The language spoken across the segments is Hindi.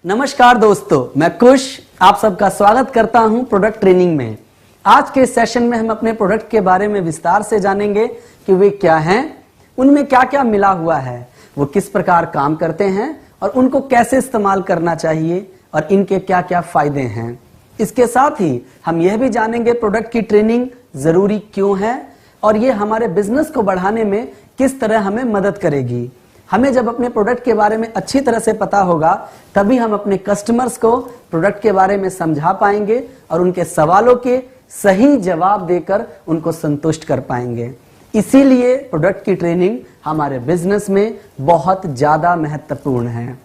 नमस्कार दोस्तों, मैं कुश आप सबका स्वागत करता हूं प्रोडक्ट ट्रेनिंग में। आज के सेशन में हम अपने प्रोडक्ट के बारे में विस्तार से जानेंगे कि वे क्या हैं, उनमें क्या क्या मिला हुआ है, वो किस प्रकार काम करते हैं और उनको कैसे इस्तेमाल करना चाहिए और इनके क्या क्या फायदे हैं। इसके साथ ही हम यह भी जानेंगे प्रोडक्ट की ट्रेनिंग जरूरी क्यों है और ये हमारे बिजनेस को बढ़ाने में किस तरह हमें मदद करेगी। हमें जब अपने प्रोडक्ट के बारे में अच्छी तरह से पता होगा तभी हम अपने कस्टमर्स को प्रोडक्ट के बारे में समझा पाएंगे और उनके सवालों के सही जवाब देकर उनको संतुष्ट कर पाएंगे। इसीलिए प्रोडक्ट की ट्रेनिंग हमारे बिजनेस में बहुत ज्यादा महत्वपूर्ण है।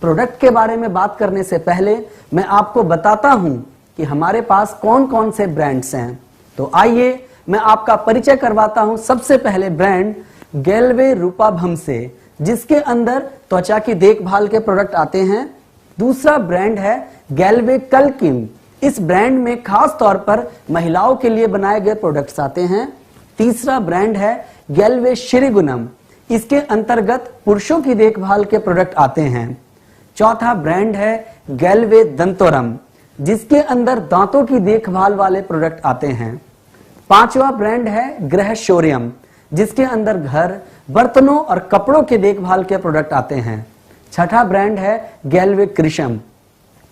प्रोडक्ट के बारे में बात करने से पहले मैं आपको बताता हूं कि हमारे पास कौन कौन से ब्रांड्स हैं। तो आइए मैं आपका परिचय करवाता हूं। सबसे पहले ब्रांड गैल्वे रूपाभम से, जिसके अंदर त्वचा की देखभाल के प्रोडक्ट आते हैं। दूसरा ब्रांड है गैल्वे कल्किम। इस ब्रांड में खास तौर पर महिलाओं के लिए बनाए गए प्रोडक्ट्स आते हैं। तीसरा ब्रांड है गैल्वे श्रीगुणम। इसके अंतर्गत पुरुषों की देखभाल के प्रोडक्ट आते हैं। चौथा ब्रांड है गैल्वे दंतोरम, जिसके अंदर दांतों की देखभाल वाले प्रोडक्ट आते हैं। पांचवा ब्रांड है गृह शौर्यम, जिसके अंदर घर, बर्तनों और कपड़ों के देखभाल के प्रोडक्ट आते हैं। छठा ब्रांड है गैल्वे कृषम।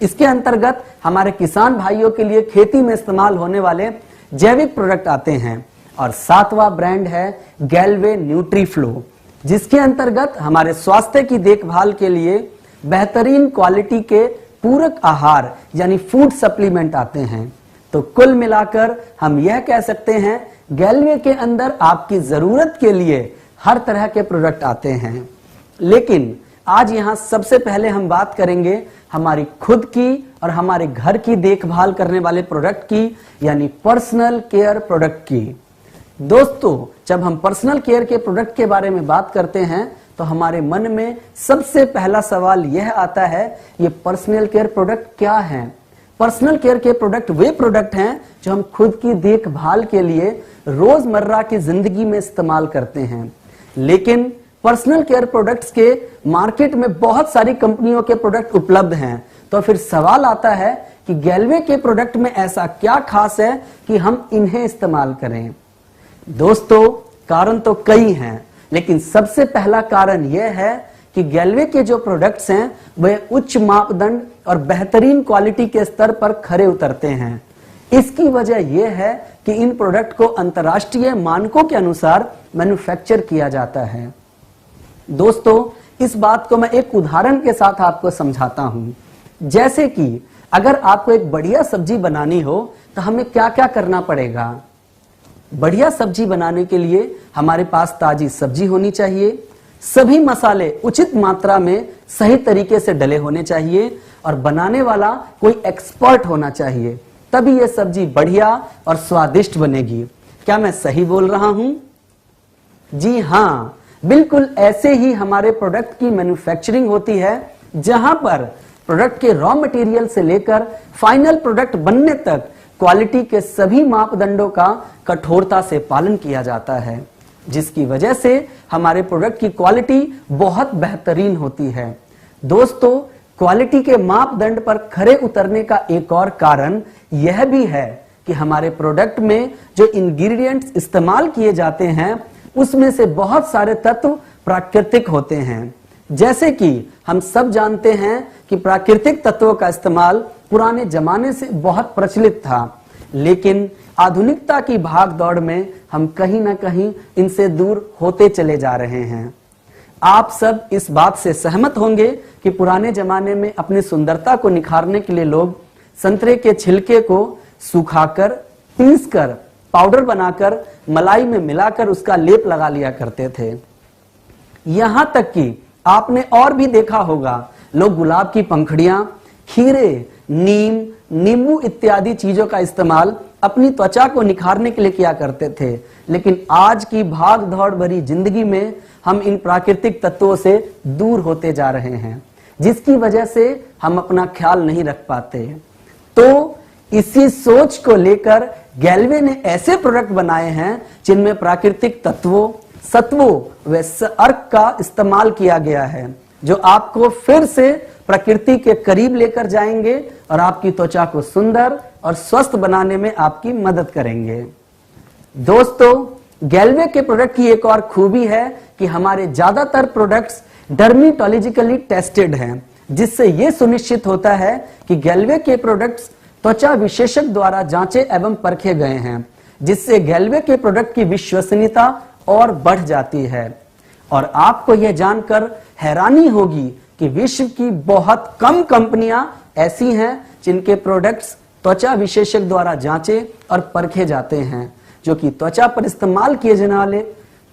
इसके अंतर्गत हमारे किसान भाइयों के लिए खेती में इस्तेमाल होने वाले जैविक प्रोडक्ट आते हैं। और सातवां ब्रांड है गैल्वे न्यूट्रीफ्लो, जिसके अंतर्गत हमारे स्वास्थ्य की देखभाल के लिए बेहतरीन क्वालिटी के पूरक आहार यानी फूड सप्लीमेंट आते हैं। तो कुल मिलाकर हम यह कह सकते हैं गैल्वे के अंदर आपकी जरूरत के लिए हर तरह के प्रोडक्ट आते हैं। लेकिन आज यहां सबसे पहले हम बात करेंगे हमारी खुद की और हमारे घर की देखभाल करने वाले प्रोडक्ट की, यानी पर्सनल केयर प्रोडक्ट की। दोस्तों, जब हम पर्सनल केयर के प्रोडक्ट के बारे में बात करते हैं तो हमारे मन में सबसे पहला सवाल यह आता है, ये पर्सनल केयर प्रोडक्ट क्या है। पर्सनल केयर के प्रोडक्ट वे प्रोडक्ट हैं जो हम खुद की देखभाल के लिए रोजमर्रा की जिंदगी में इस्तेमाल करते हैं। लेकिन पर्सनल केयर प्रोडक्ट्स के मार्केट में बहुत सारी कंपनियों के प्रोडक्ट उपलब्ध हैं। तो फिर सवाल आता है कि गैल्वे के प्रोडक्ट में ऐसा क्या खास है कि हम इन्हें इस्तेमाल करें। दोस्तों, कारण तो कई हैं, लेकिन सबसे पहला कारण यह है कि गैल्वे के जो प्रोडक्ट्स हैं वे उच्च मापदंड और बेहतरीन क्वालिटी के स्तर पर खरे उतरते हैं। इसकी वजह यह है कि इन प्रोडक्ट को अंतर्राष्ट्रीय मानकों के अनुसार मैन्युफैक्चर किया जाता है। दोस्तों, इस बात को मैं एक उदाहरण के साथ आपको समझाता हूं। जैसे कि अगर आपको एक बढ़िया सब्जी बनानी हो तो हमें क्या क्या करना पड़ेगा। बढ़िया सब्जी बनाने के लिए हमारे पास ताजी सब्जी होनी चाहिए, सभी मसाले उचित मात्रा में सही तरीके से डले होने चाहिए और बनाने वाला कोई एक्सपर्ट होना चाहिए, तभी यह सब्जी बढ़िया और स्वादिष्ट बनेगी। क्या मैं सही बोल रहा हूं? जी हाँ, बिल्कुल ऐसे ही हमारे प्रोडक्ट की मैन्युफैक्चरिंग होती है, जहां पर प्रोडक्ट के रॉ मटेरियल से लेकर फाइनल प्रोडक्ट बनने तक क्वालिटी के सभी मापदंडों का कठोरता से पालन किया जाता है, जिसकी वजह से हमारे प्रोडक्ट की क्वालिटी बहुत बेहतरीन होती है। दोस्तों, क्वालिटी के मापदंड पर खरे उतरने का एक और कारण यह भी है कि हमारे प्रोडक्ट में जो इंग्रेडिएंट्स इस्तेमाल किए जाते हैं उसमें से बहुत सारे तत्व प्राकृतिक होते हैं। जैसे कि हम सब जानते हैं कि प्राकृतिक तत्वों का इस्तेमाल पुराने जमाने से बहुत प्रचलित था, लेकिन आधुनिकता की भागदौड़ में हम कहीं ना कहीं इनसे दूर होते चले जा रहे हैं। आप सब इस बात से सहमत होंगे कि पुराने जमाने में अपनी सुंदरता को निखारने के लिए लोग संतरे के छिलके को सुखाकर, पीसकर, पाउडर बनाकर, मलाई में मिलाकर उसका लेप लगा लिया करते थे। यहां तक कि आपने और भी देखा होगा, लोग गुलाब की पंखुड़ियां, खीरे, नीम, नींबू इत्यादि चीजों का इस्तेमाल अपनी त्वचा को निखारने के लिए किया करते थे। लेकिन आज की भाग दौड़ भरी जिंदगी में हम इन प्राकृतिक तत्वों से दूर होते जा रहे हैं, जिसकी वजह से हम अपना ख्याल नहीं रख पाते। तो इसी सोच को लेकर गैल्वे ने ऐसे प्रोडक्ट बनाए हैं जिनमें प्राकृतिक तत्वों, सत्वों व अर्क का इस्तेमाल किया गया है, जो आपको फिर से प्रकृति के करीब लेकर जाएंगे और आपकी त्वचा को सुंदर और स्वस्थ बनाने में आपकी मदद करेंगे। दोस्तों, गैल्वे के प्रोडक्ट की एक और खूबी है कि हमारे ज्यादातर प्रोडक्ट्स डर्मेटोलॉजिकली टेस्टेड हैं, जिससे यह सुनिश्चित होता है कि गैल्वे के प्रोडक्ट्स त्वचा विशेषज्ञ द्वारा जांचे एवं परखे गए हैं, जिससे गैल्वे के प्रोडक्ट की विश्वसनीयता और बढ़ जाती है। और आपको यह जानकर हैरानी होगी कि विश्व की बहुत कम कंपनियां ऐसी हैं जिनके प्रोडक्ट्स त्वचा विशेषज्ञ द्वारा जांचे और परखे जाते हैं, जो कि त्वचा पर इस्तेमाल किए जाने वाले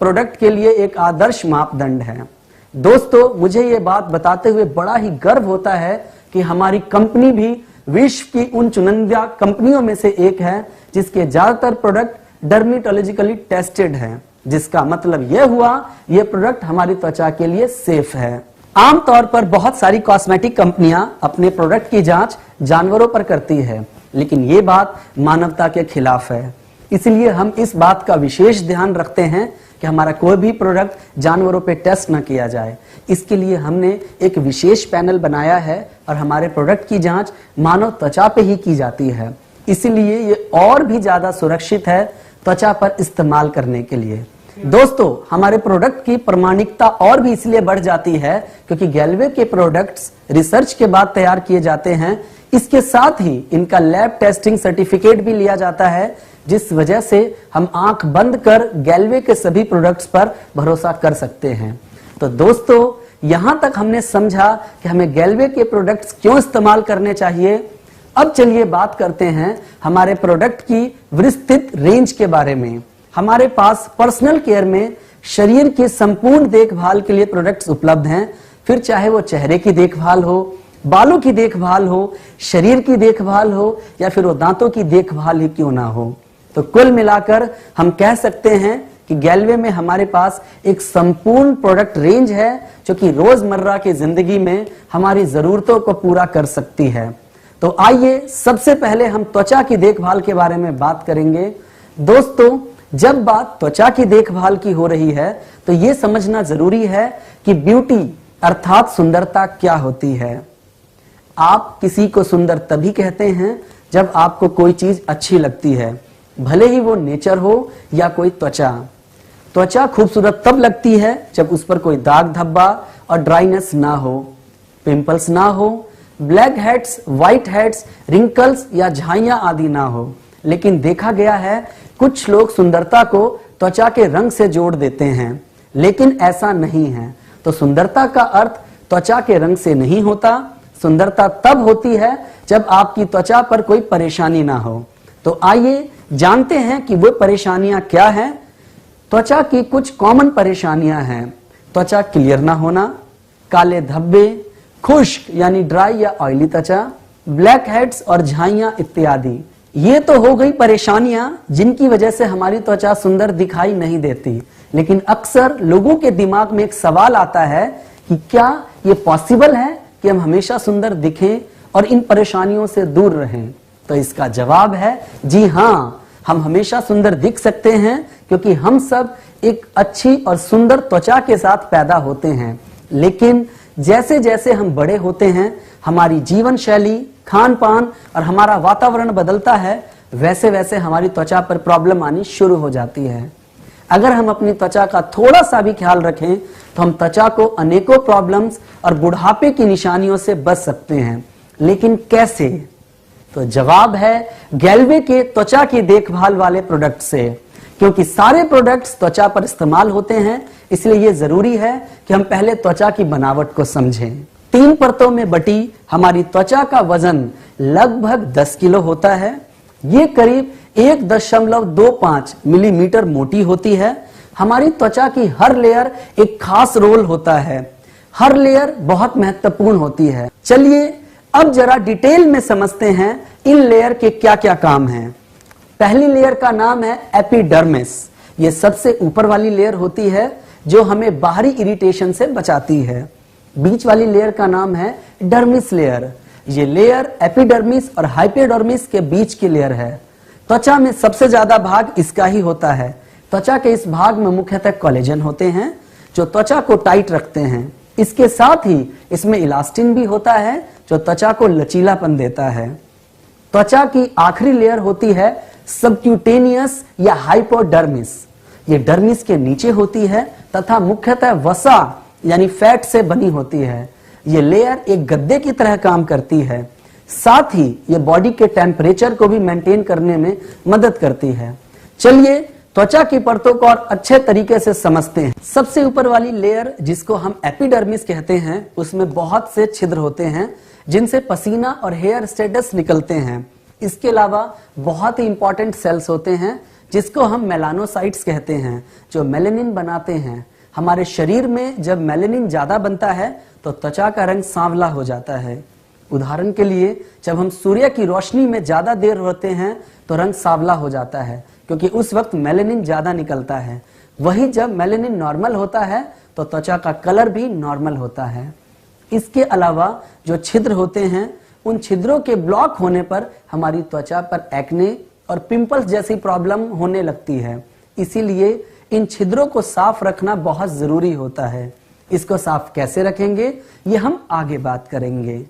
प्रोडक्ट के लिए एक आदर्श मापदंड है। दोस्तों, मुझे ये बात बताते हुए बड़ा ही गर्व होता है कि हमारी कंपनी भी विश्व की उन चुनिंदा कंपनियों में से एक है जिसके ज्यादातर प्रोडक्ट डर्मेटोलॉजिकली टेस्टेड हैं, जिसका मतलब यह हुआ यह प्रोडक्ट हमारी त्वचा के लिए सेफ है। आमतौर पर बहुत सारी कॉस्मेटिक कंपनियां अपने प्रोडक्ट की जांच जानवरों पर करती है, लेकिन ये बात मानवता के खिलाफ है। इसलिए हम इस बात का विशेष ध्यान रखते हैं कि हमारा कोई भी प्रोडक्ट जानवरों पे टेस्ट न किया जाए। इसके लिए हमने एक विशेष पैनल बनाया है और हमारे प्रोडक्ट की जांच मानव त्वचा पे ही की जाती है। इसलिए ये और भी ज्यादा सुरक्षित है त्वचा पर इस्तेमाल करने के लिए। दोस्तों, हमारे प्रोडक्ट की प्रामाणिकता और भी इसलिए बढ़ जाती है क्योंकि गैल्वे के प्रोडक्ट्स रिसर्च के बाद तैयार किए जाते हैं। इसके साथ ही इनका लैब टेस्टिंग सर्टिफिकेट भी लिया जाता है, जिस वजह से हम आंख बंद कर गैल्वे के सभी प्रोडक्ट्स पर भरोसा कर सकते हैं। तो दोस्तों, यहां तक हमने समझा कि हमें गैल्वे के प्रोडक्ट्स क्यों इस्तेमाल करने चाहिए। अब चलिए बात करते हैं हमारे प्रोडक्ट की विस्तृत रेंज के बारे में। हमारे पास पर्सनल केयर में शरीर की संपूर्ण देखभाल के लिए प्रोडक्ट्स उपलब्ध हैं, फिर चाहे वो चेहरे की देखभाल हो, बालों की देखभाल हो, शरीर की देखभाल हो या फिर वो दांतों की देखभाल ही क्यों ना हो। तो कुल मिलाकर हम कह सकते हैं कि गैल्वे में हमारे पास एक संपूर्ण प्रोडक्ट रेंज है जो कि रोजमर्रा की जिंदगी में हमारी जरूरतों को पूरा कर सकती है। तो आइए सबसे पहले हम त्वचा की देखभाल के बारे में बात करेंगे। दोस्तों, जब बात त्वचा की देखभाल की हो रही है तो यह समझना जरूरी है कि ब्यूटी अर्थात सुंदरता क्या होती है। आप किसी को सुंदर तभी कहते हैं जब आपको कोई चीज अच्छी लगती है, भले ही वो नेचर हो या कोई त्वचा। त्वचा खूबसूरत तब लगती है जब उस पर कोई दाग धब्बा और ड्राइनेस ना हो, पिंपल्स ना हो, black heads, white heads, wrinkles या झाइयां आदि ना हो। लेकिन देखा गया है कुछ लोग सुंदरता को त्वचा के रंग से जोड़ देते हैं, लेकिन ऐसा नहीं है। तो सुंदरता का अर्थ त्वचा के रंग से नहीं होता। सुंदरता तब होती है जब आपकी त्वचा पर कोई परेशानी ना हो। तो आइए जानते हैं कि वो परेशानियां क्या हैं। त्वचा की कुछ कॉमन परेशानियां हैं। त्वचा क्लियर ना होना, काले धब्बे, खुश्क यानी ड्राई या ऑयली त्वचा, ब्लैक हेड्स और झाइयां इत्यादि। ये तो हो गई परेशानियां जिनकी वजह से हमारी त्वचा सुंदर दिखाई नहीं देती। लेकिन अक्सर लोगों के दिमाग में एक सवाल आता है कि क्या ये पॉसिबल है कि हम हमेशा सुंदर दिखें और इन परेशानियों से दूर रहें। तो इसका जवाब है जी हाँ, हम हमेशा सुंदर दिख सकते हैं क्योंकि हम सब एक अच्छी और सुंदर त्वचा के साथ पैदा होते हैं। लेकिन जैसे जैसे हम बड़े होते हैं, हमारी जीवन शैली, खान पान और हमारा वातावरण बदलता है, वैसे वैसे हमारी त्वचा पर प्रॉब्लम आनी शुरू हो जाती है। अगर हम अपनी त्वचा का थोड़ा सा भी ख्याल रखें तो हम त्वचा को अनेकों प्रॉब्लम्स और बुढ़ापे की निशानियों से बच सकते हैं। लेकिन कैसे? तो जवाब है गैल्वे के त्वचा की देखभाल वाले प्रोडक्ट से। क्योंकि सारे प्रोडक्ट्स त्वचा पर इस्तेमाल होते हैं, इसलिए यह जरूरी है कि हम पहले त्वचा की बनावट को समझें। 3 परतों में बटी हमारी त्वचा का वजन लगभग 10 किलो होता है। ये करीब 1.25 मिलीमीटर मोटी होती है। हमारी त्वचा की हर लेयर एक खास रोल होता है। हर लेयर बहुत महत्वपूर्ण होती है। चलिए अब जरा डिटेल में समझते हैं इन लेयर के क्या क्या काम हैं। पहली लेयर का नाम है एपिडर्मिस। ये सबसे ऊपर वाली लेयर होती है जो हमें बाहरी इरिटेशन से बचाती है। बीच वाली लेयर का नाम है डर्मिस लेयर। ये लेयर एपिडर्मिस और हाइपोडर्मिस के बीच की लेयर है। त्वचा में सबसे ज्यादा भाग इसका ही होता है। त्वचा के इस भाग में मुख्यतः कोलेजन होते हैं जो त्वचा को टाइट रखते हैं। इसके साथ ही इसमें इलास्टिन भी होता है जो त्वचा को लचीलापन देता है। त्वचा की आखिरी लेयर होती है सबक्यूटेनियस या हाइपोडर्मिस। ये डर्मिस के नीचे होती है तथा मुख्यतः वसा यानी फैट से बनी होती है। ये लेयर एक गद्दे की तरह काम करती है। साथ ही ये बॉडी के टेम्परेचर को भी मेंटेन करने में मदद करती है। चलिए त्वचा की परतों को और अच्छे तरीके से समझते हैं। सबसे ऊपर वाली लेयर जिसको हम एपिडर्मिस कहते हैं, उसमें बहुत से छिद्र होते हैं जिनसे पसीना और हेयर स्टेटस निकलते हैं। इसके अलावा बहुत ही इंपॉर्टेंट सेल्स होते हैं जिसको हम मेलानोसाइट्स कहते हैं, जो मेलेनिन बनाते हैं। हमारे शरीर में जब मेलेनिन ज्यादा बनता है तो त्वचा का रंग सांवला हो जाता है। उदाहरण के लिए जब हम सूर्य की रोशनी में ज्यादा देर होते हैं तो रंग सांवला हो जाता है, क्योंकि उस वक्त मेलेनिन ज्यादा निकलता है। वही जब मेलेनिन नॉर्मल होता है तो त्वचा का कलर भी नॉर्मल होता है। इसके अलावा जो छिद्र होते हैं, उन छिद्रों के ब्लॉक होने पर हमारी त्वचा पर एक्ने और पिंपल्स जैसी प्रॉब्लम होने लगती है। इसीलिए इन छिद्रों को साफ रखना बहुत जरूरी होता है। इसको साफ कैसे रखेंगे ये हम आगे बात करेंगे।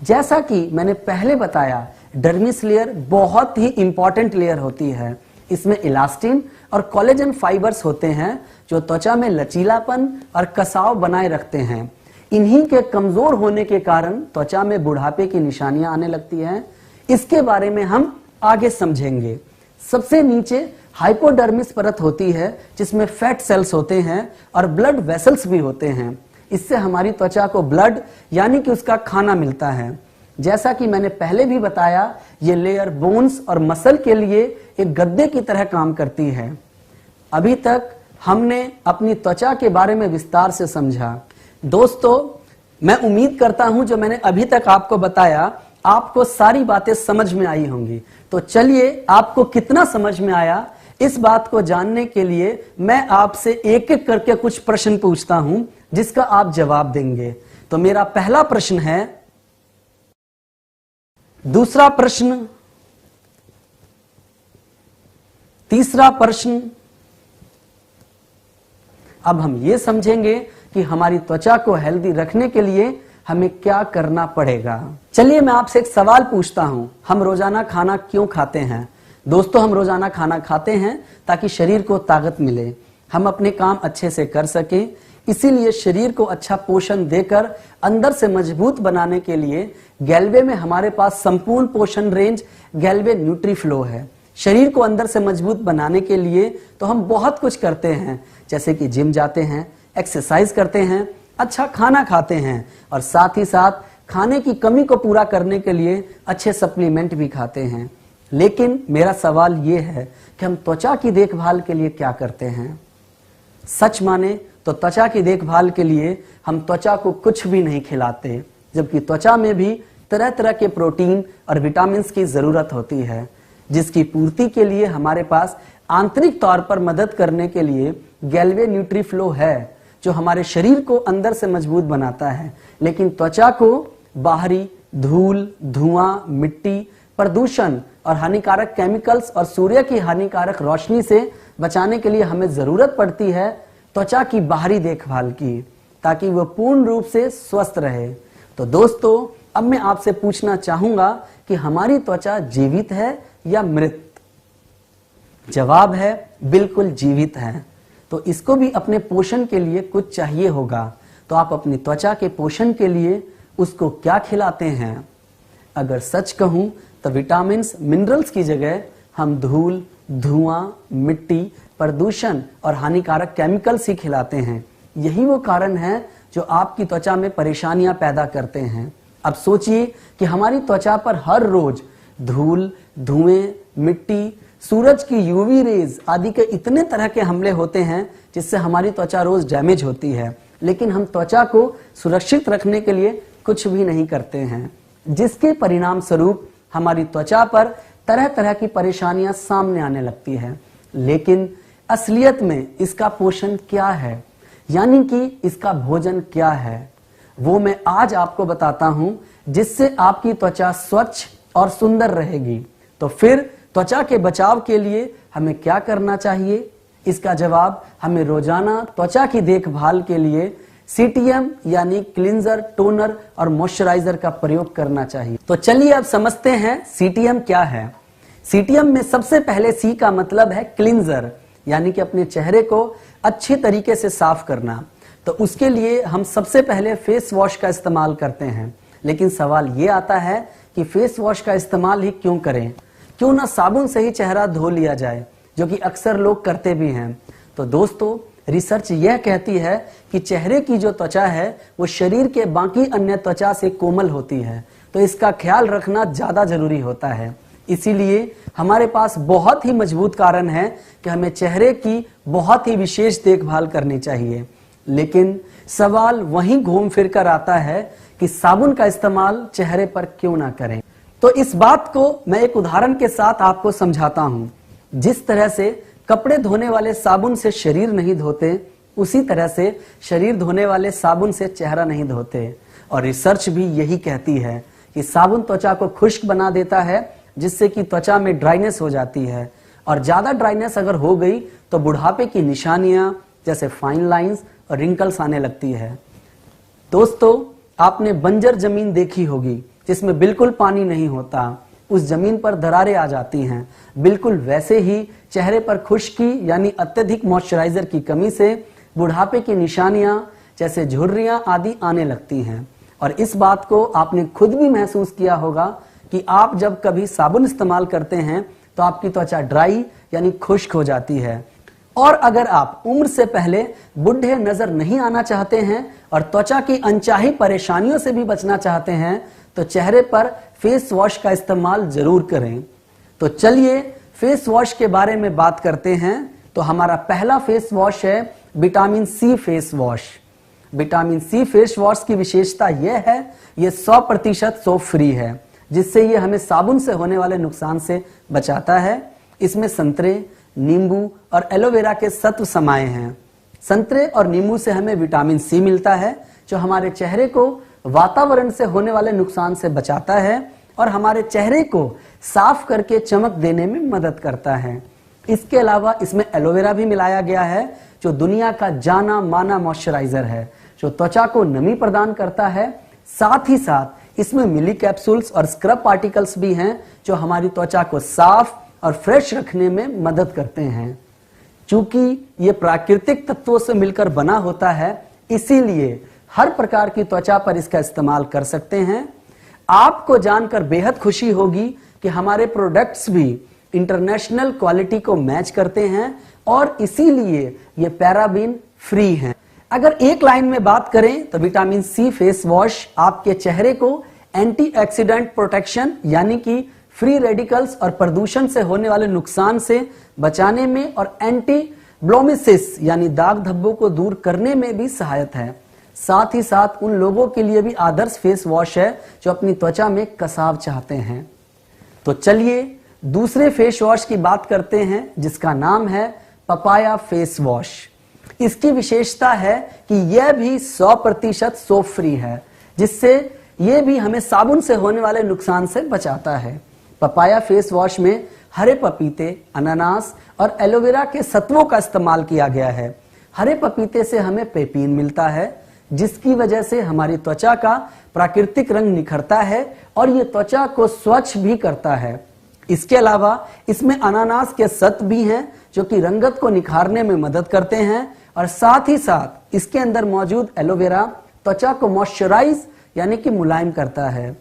जैसा कि मैंने पहले बताया, डर्मिस लेयर बहुत ही इंपॉर्टेंट लेयर होती है। इसमें इलास्टिन और कोलेजन फाइबर्स होते हैं जो त्वचा में लचीलापन और कसाव बनाए रखते हैं। इन्हीं के कमजोर होने के कारण त्वचा में बुढ़ापे की निशानियां आने लगती हैं। इसके बारे में हम आगे समझेंगे। सबसे नीचे हाइपोडर्मिस परत होती है जिसमें फैट सेल्स होते हैं और ब्लड वेसल्स भी होते हैं। इससे हमारी त्वचा को ब्लड यानी कि उसका खाना मिलता है। जैसा कि मैंने पहले भी बताया, ये लेयर बोन्स और मसल के लिए एक गद्दे की तरह काम करती है। अभी तक हमने अपनी त्वचा के बारे में विस्तार से समझा। दोस्तों, मैं उम्मीद करता हूं जो मैंने अभी तक आपको बताया आपको सारी बातें समझ में आई होंगी। तो चलिए, आपको कितना समझ में आया इस बात को जानने के लिए मैं आपसे एक एक करके कुछ प्रश्न पूछता हूं जिसका आप जवाब देंगे। तो मेरा पहला प्रश्न है, दूसरा प्रश्न, तीसरा प्रश्न। अब हम ये समझेंगे कि हमारी त्वचा को हेल्दी रखने के लिए हमें क्या करना पड़ेगा। चलिए मैं आपसे एक सवाल पूछता हूं, हम रोजाना खाना क्यों खाते हैं? दोस्तों, हम रोजाना खाना खाते हैं ताकि शरीर को ताकत मिले, हम अपने काम अच्छे से कर सकें। इसीलिए शरीर को अच्छा पोषण देकर अंदर से मजबूत बनाने के लिए गैल्वे में हमारे पास संपूर्ण पोषण रेंज गैल्वे न्यूट्रीफ्लो है। शरीर को अंदर से मजबूत बनाने के लिए तो हम बहुत कुछ करते हैं, जैसे कि जिम जाते हैं, एक्सरसाइज करते हैं, अच्छा खाना खाते हैं और साथ ही साथ खाने की कमी को पूरा करने के लिए अच्छे सप्लीमेंट भी खाते हैं। लेकिन मेरा सवाल ये है कि हम त्वचा की देखभाल के लिए क्या करते हैं? सच माने तो त्वचा की देखभाल के लिए हम त्वचा को कुछ भी नहीं खिलाते, जबकि त्वचा में भी तरह तरह के प्रोटीन और विटामिन की जरूरत होती है, जिसकी पूर्ति के लिए हमारे पास आंतरिक तौर पर मदद करने के लिए गैल्वे न्यूट्रीफ्लो है, जो हमारे शरीर को अंदर से मजबूत बनाता है। लेकिन त्वचा को बाहरी धूल, धुआं, मिट्टी, प्रदूषण और हानिकारक केमिकल्स और सूर्य की हानिकारक रोशनी से बचाने के लिए हमें जरूरत पड़ती है त्वचा की बाहरी देखभाल की, ताकि वह पूर्ण रूप से स्वस्थ रहे। तो दोस्तों, अब मैं आपसे पूछना चाहूंगा कि हमारी त्वचा जीवित है या मृत? जवाब है बिल्कुल जीवित है। तो इसको भी अपने पोषण के लिए कुछ चाहिए होगा। तो आप अपनी त्वचा के पोषण के लिए उसको क्या खिलाते हैं? अगर सच कहूं तो विटामिन्स, मिनरल्स की जगह हम धूल, धुआं, मिट्टी, प्रदूषण और हानिकारक केमिकल्स ही खिलाते हैं। यही वो कारण है जो आपकी त्वचा में परेशानियां पैदा करते हैं। अब सोचिए कि हमारी त्वचा पर हर रोज धूल, धुएं, मिट्टी, सूरज की यूवी रेज आदि के इतने तरह के हमले होते हैं जिससे हमारी त्वचा रोज डैमेज होती है, लेकिन हम त्वचा को सुरक्षित रखने के लिए कुछ भी नहीं करते हैं, जिसके परिणाम स्वरूप हमारी त्वचा पर तरह तरह की परेशानियां सामने आने लगती है। लेकिन असलियत में इसका पोषण क्या है, यानी कि इसका भोजन क्या है, वो मैं आज आपको बताता हूं, जिससे आपकी त्वचा स्वच्छ और सुंदर रहेगी। तो फिर त्वचा के बचाव के लिए हमें क्या करना चाहिए? इसका जवाब हमें रोजाना त्वचा की देखभाल के लिए सीटीएम यानी क्लींजर, टोनर और मॉइस्चराइजर का प्रयोग करना चाहिए। तो चलिए अब समझते हैं सीटीएम क्या है। सीटीएम में सबसे पहले सी का मतलब है क्लींजर, यानी कि अपने चेहरे को अच्छी तरीके से साफ करना। तो उसके लिए हम सबसे पहले फेस वॉश का इस्तेमाल करते हैं। लेकिन सवाल ये आता है कि फेस वॉश का इस्तेमाल ही क्यों करें, क्यों ना साबुन से ही चेहरा धो लिया जाए, जो कि अक्सर लोग करते भी हैं। तो दोस्तों, रिसर्च यह कहती है कि चेहरे की जो त्वचा है वो शरीर के बाकी अन्य त्वचा से कोमल होती है, तो इसका ख्याल रखना ज्यादा जरूरी होता है। इसीलिए हमारे पास बहुत ही मजबूत कारण है कि हमें चेहरे की बहुत ही विशेष देखभाल करनी चाहिए। लेकिन सवाल वहीं घूम फिर कर आता है कि साबुन का इस्तेमाल चेहरे पर क्यों ना करें। तो इस बात को मैं एक उदाहरण के साथ आपको समझाता हूं। जिस तरह से कपड़े धोने वाले साबुन से शरीर नहीं धोते, उसी तरह से शरीर धोने वाले साबुन से चेहरा नहीं धोते। और रिसर्च भी यही कहती है कि साबुन त्वचा को खुश्क बना देता है, जिससे कि त्वचा में ड्राइनेस हो जाती है। और ज्यादा ड्राइनेस अगर हो गई तो बुढ़ापे की निशानियां जैसे फाइन लाइंस और रिंकल्स आने लगती है। दोस्तों, आपने बंजर जमीन देखी होगी जिसमें बिल्कुल पानी नहीं होता, उस जमीन पर दरारें आ जाती हैं। बिल्कुल वैसे ही चेहरे पर खुश्की यानी अत्यधिक मॉइस्चराइजर की कमी से बुढ़ापे की निशानियां जैसे झुर्रियां आदि आने लगती हैं। और इस बात को आपने खुद भी महसूस किया होगा कि आप जब कभी साबुन इस्तेमाल करते हैं तो आपकी त्वचा ड्राई यानी खुश्क हो जाती है। और अगर आप उम्र से पहले बुढ़े नजर नहीं आना चाहते हैं और त्वचा की अनचाही परेशानियों से भी बचना चाहते हैं तो चेहरे पर फेस वॉश का इस्तेमाल जरूर करें। तो चलिए फेस वॉश के बारे में बात करते हैं। तो हमारा पहला फेस वॉश है vitamin C face wash. Vitamin C face wash की विशेषता यह है, यह 100% सोप फ्री है, जिससे यह हमें साबुन से होने वाले नुकसान से बचाता है। इसमें संतरे, नींबू और एलोवेरा के सत्व समाये हैं। संतरे और नींबू से हमें विटामिन सी मिलता है, जो हमारे चेहरे को वातावरण से होने वाले नुकसान से बचाता है और हमारे चेहरे को साफ करके चमक देने में मदद करता है। इसके अलावा इसमें एलोवेरा भी मिलाया गया है, जो दुनिया का जाना माना मॉइस्चराइजर है, जो त्वचा को नमी प्रदान करता है। साथ ही साथ इसमें मिली कैप्सूल्स और स्क्रब पार्टिकल्स भी हैं, जो हमारी त्वचा को साफ और फ्रेश रखने में मदद करते हैं। चूंकि ये प्राकृतिक तत्वों से मिलकर बना होता है, इसीलिए हर प्रकार की त्वचा पर इसका इस्तेमाल कर सकते हैं। आपको जानकर बेहद खुशी होगी कि हमारे प्रोडक्ट्स भी इंटरनेशनल क्वालिटी को मैच करते हैं और इसीलिए ये पैराबीन फ्री हैं। अगर एक लाइन में बात करें तो विटामिन सी फेस वॉश आपके चेहरे को एंटीऑक्सीडेंट प्रोटेक्शन यानी कि फ्री रेडिकल्स और प्रदूषण से होने वाले नुकसान से बचाने में और एंटी ब्लोमिसिस यानी दाग धब्बों को दूर करने में भी सहायक है। साथ ही साथ उन लोगों के लिए भी आदर्श फेस वॉश है जो अपनी त्वचा में कसाव चाहते हैं। तो चलिए दूसरे फेस वॉश की बात करते हैं, जिसका नाम है पपाया फेस वॉश। इसकी विशेषता है कि यह भी 100% सोप फ्री है, जिससे यह भी हमें साबुन से होने वाले नुकसान से बचाता है। पपाया फेस वॉश में हरे पपीते, अनानास और एलोवेरा के सत्वों का इस्तेमाल किया गया है। हरे पपीते से हमें पेपीन मिलता है, जिसकी वजह से हमारी त्वचा का प्राकृतिक रंग निखरता है और ये त्वचा को स्वच्छ भी करता है। इसके अलावा इसमें अनानास के सत्व भी हैं, जो कि रंगत को निखारने में मदद करते हैं। और साथ ही साथ इसके अंदर मौजूद एलोवेरा त्वचा को मॉइस्चराइज यानी कि मुलायम करता है।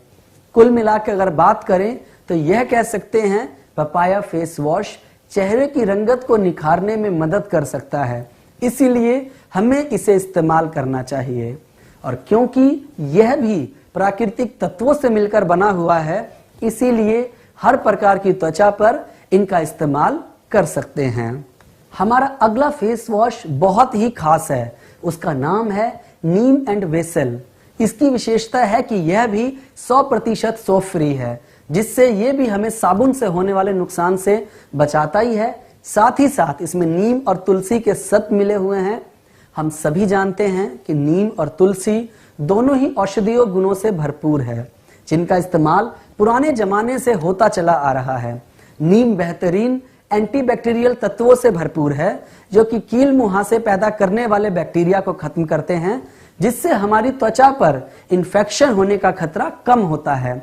कुल मिलाकर अगर बात करें तो यह कह सकते हैं पपाया फेस वॉश चेहरे की रंगत को निखारने में मदद कर सकता है, इसीलिए हमें इसे इस्तेमाल करना चाहिए। और क्योंकि यह भी प्राकृतिक तत्वों से मिलकर बना हुआ है, इसीलिए हर प्रकार की त्वचा पर इनका इस्तेमाल कर सकते हैं। हमारा अगला फेस वॉश बहुत ही खास है, उसका नाम है नीम एंड वेसल। इसकी विशेषता है कि यह भी 100% सोप फ्री है, जिससे यह भी हमें साबुन से होने वाले नुकसान से बचाता ही है। साथ ही साथ इसमें नीम और तुलसी के सत्व मिले हुए हैं। हम सभी जानते हैं कि नीम और तुलसी दोनों ही औषधीय गुणों से भरपूर है, जिनका इस्तेमाल पुराने जमाने से होता चला आ रहा है। नीम बेहतरीन एंटीबैक्टीरियल तत्वों से भरपूर है, जो कि कील मुहासे पैदा करने वाले बैक्टीरिया को खत्म करते हैं। जिससे हमारी त्वचा पर इन्फेक्शन होने का खतरा कम होता है।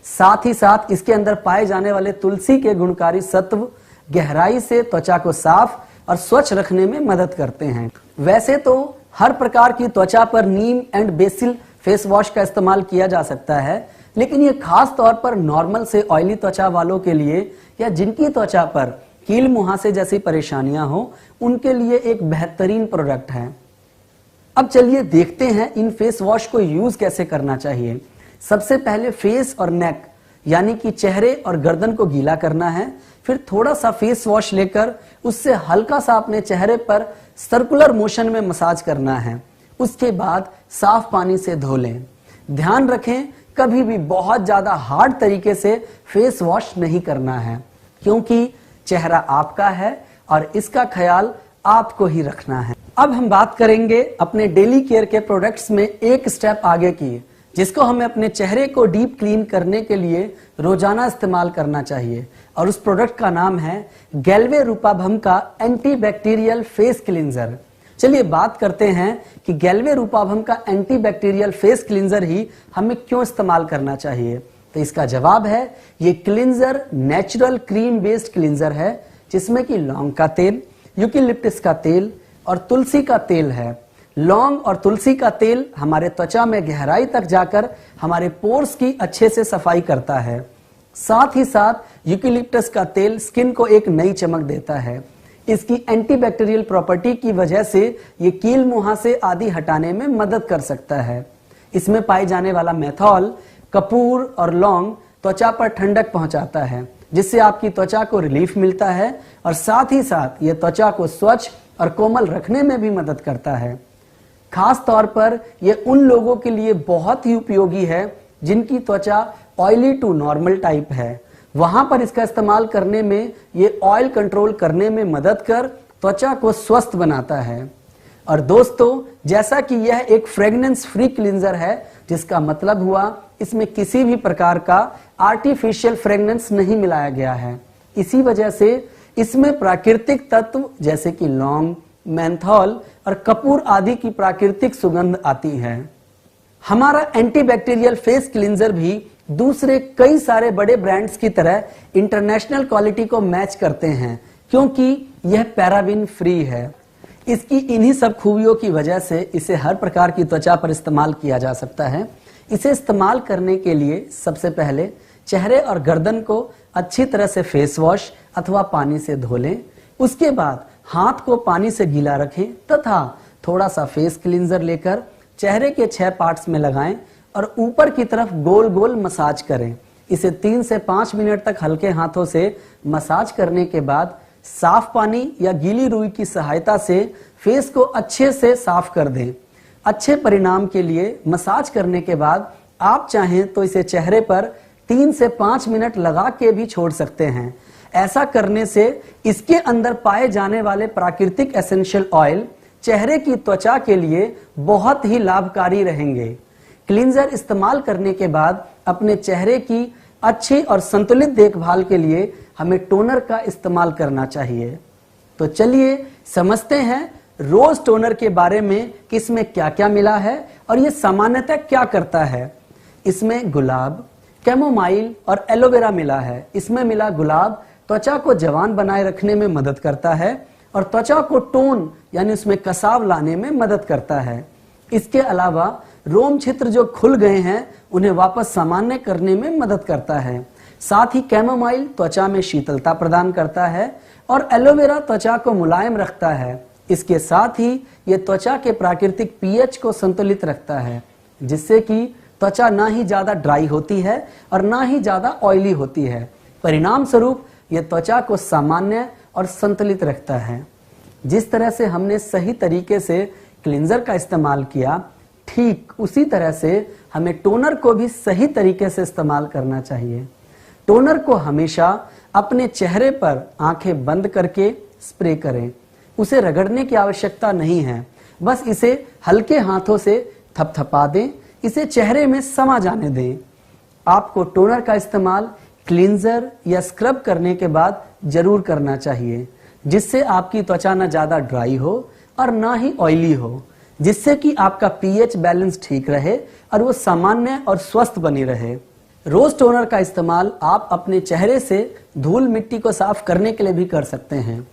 साथ ही साथ इसके अंदर पाए जाने वाले तुलसी के गुणकारी सत्व गहराई से त्वचा को साफ और स्वच्छ रखने में मदद करते हैं। वैसे तो हर प्रकार की त्वचा पर नीम एंड बेसिल फेस वॉश का इस्तेमाल किया जा सकता है, लेकिन ये खास तौर पर नॉर्मल से ऑयली त्वचा वालों के लिए या जिनकी त्वचा पर कील मुहासे जैसी परेशानियां हो, उनके लिए एक बेहतरीन प्रोडक्ट है। अब चलिए देखते हैं इन फेस वॉश को यूज कैसे करना चाहिए। सबसे पहले फेस और नेक यानी कि चेहरे और गर्दन को गीला करना है। फिर थोड़ा सा फेस वॉश लेकर उससे हल्का सा अपने चेहरे पर सर्कुलर मोशन में मसाज करना है। उसके बाद साफ पानी से धो लें। ध्यान रखें, कभी भी बहुत ज्यादा हार्ड तरीके से फेस वॉश नहीं करना है, क्योंकि चेहरा आपका है और इसका ख्याल आपको ही रखना है। अब हम बात करेंगे अपने डेली केयर के प्रोडक्ट्स में एक स्टेप आगे की, जिसको हमें अपने चेहरे को डीप क्लीन करने के लिए रोजाना इस्तेमाल करना चाहिए, और उस प्रोडक्ट का नाम है गैल्वे रूपाभम का एंटीबैक्टीरियल फेस क्लींजर। चलिए बात करते हैं कि गैल्वे रूपाभम का एंटीबैक्टीरियल फेस क्लींजर ही हमें क्यों इस्तेमाल करना चाहिए। तो इसका जवाब है, ये cleanser natural cream based cleanser है, जिसमें कि लौंग का तेल, यूकेलिप्टस का तेल और तुलसी का तेल है। लौंग और तुलसी का तेल हमारे त्वचा में गहराई तक जाकर हमारे पोर्स की अच्छे से सफाई करता है। साथ ही साथ यूकेलिप्टस का तेल स्किन को एक नई चमक देता है। इसकी एंटीबैक्टीरियल प्रॉपर्टी की वजह से ये कील मुहासे आदि हटाने में मदद कर सकता है। इसमें पाए जाने वाला मेथॉल, कपूर और लौंग त्वचा पर ठंडक पहुंचाता है, जिससे आपकी त्वचा को रिलीफ मिलता है, और साथ ही साथ ये त्वचा को स्वच्छ और कोमल रखने में भी मदद करता है। खास तौर पर यह उन लोगों के लिए बहुत ही उपयोगी है जिनकी त्वचा ऑयली टू नॉर्मल टाइप है। वहां पर इसका इस्तेमाल करने में ये ऑयल कंट्रोल करने में मदद कर त्वचा को स्वस्थ बनाता है। और दोस्तों, जैसा कि यह एक फ्रेग्रेंस फ्री क्लींजर है, जिसका मतलब हुआ इसमें किसी भी प्रकार का आर्टिफिशियल फ्रेग्रेंस नहीं मिलाया गया है। इसी वजह से इसमें प्राकृतिक तत्व जैसे कि लौंग, मेंथॉल और कपूर आदि की प्राकृतिक सुगंध आती है। हमारा एंटीबैक्टीरियल फेस क्लींजर भी दूसरे कई सारे बड़े ब्रांड्स की तरह इंटरनेशनल क्वालिटी को मैच करते हैं, क्योंकि यह पैराबिन फ्री है। इसकी इन्हीं सब खूबियों की वजह से इसे हर प्रकार की त्वचा पर इस्तेमाल किया जा सकता है। इसे इस्तेमाल करने के लिए सबसे पहले चेहरे और गर्दन को अच्छी तरह से फेस वॉश अथवा पानी से धो लें। उसके बाद हाथ को पानी से गीला रखें तथा थोड़ा सा फेस क्लींजर लेकर चेहरे के 6 पार्ट्स में लगाएं और ऊपर की तरफ गोल गोल मसाज करें। इसे 3 से 5 मिनट तक हल्के हाथों से मसाज करने के बाद साफ पानी या गीली रुई की सहायता से फेस को अच्छे से साफ कर दें। अच्छे परिणाम के लिए मसाज करने के बाद आप चाहें तो इसे चेहरे पर 3 से 5 मिनट लगा के भी छोड़ सकते हैं। ऐसा करने से इसके अंदर पाए जाने वाले प्राकृतिक एसेंशियल ऑयल चेहरे की त्वचा के लिए बहुत ही लाभकारी रहेंगे। क्लींजर इस्तेमाल करने के बाद अपने चेहरे की अच्छी और संतुलित देखभाल के लिए हमें टोनर का इस्तेमाल करना चाहिए। तो चलिए समझते हैं रोज टोनर के बारे में कि इसमें क्या क्या मिला है और ये सामान्यतः क्या करता है। इसमें गुलाब, कैमोमाइल और एलोवेरा मिला है। इसमें मिला गुलाब त्वचा को जवान बनाए रखने में मदद करता है और त्वचा को टोन यानी उसमें कसाव लाने में मदद करता है। इसके अलावा रोम छिद्र जो खुल गए हैं उन्हें वापस सामान्य करने में मदद करता है। साथ ही कैमोमाइल त्वचा में शीतलता प्रदान करता है और एलोवेरा त्वचा को मुलायम रखता है। इसके साथ ही ये त्वचा के प्राकृतिक पीएच को संतुलित रखता है, जिससे कि त्वचा ना ही ज्यादा ड्राई होती है और ना ही ज्यादा ऑयली होती है। परिणाम स्वरूप ये त्वचा को सामान्य और संतुलित रखता है। जिस तरह से हमने सही तरीके से क्लींजर का इस्तेमाल किया, ठीक उसी तरह से हमें टोनर को भी सही तरीके से इस्तेमाल करना चाहिए। टोनर को हमेशा अपने चेहरे पर आंखें बंद करके स्प्रे करें। उसे रगड़ने की आवश्यकता नहीं है, बस इसे हल्के हाथों से थपथपा दें, इसे चेहरे में समा जाने दें। आपको टोनर का इस्तेमाल क्लींजर या स्क्रब करने के बाद जरूर करना चाहिए, जिससे आपकी त्वचा न ज्यादा ड्राई हो और ना ही ऑयली हो। जिससे कि आपका पीएच बैलेंस ठीक रहे और वो सामान्य और स्वस्थ बनी रहे। रोज टोनर का इस्तेमाल आप अपने चेहरे से धूल मिट्टी को साफ करने के लिए भी कर सकते हैं।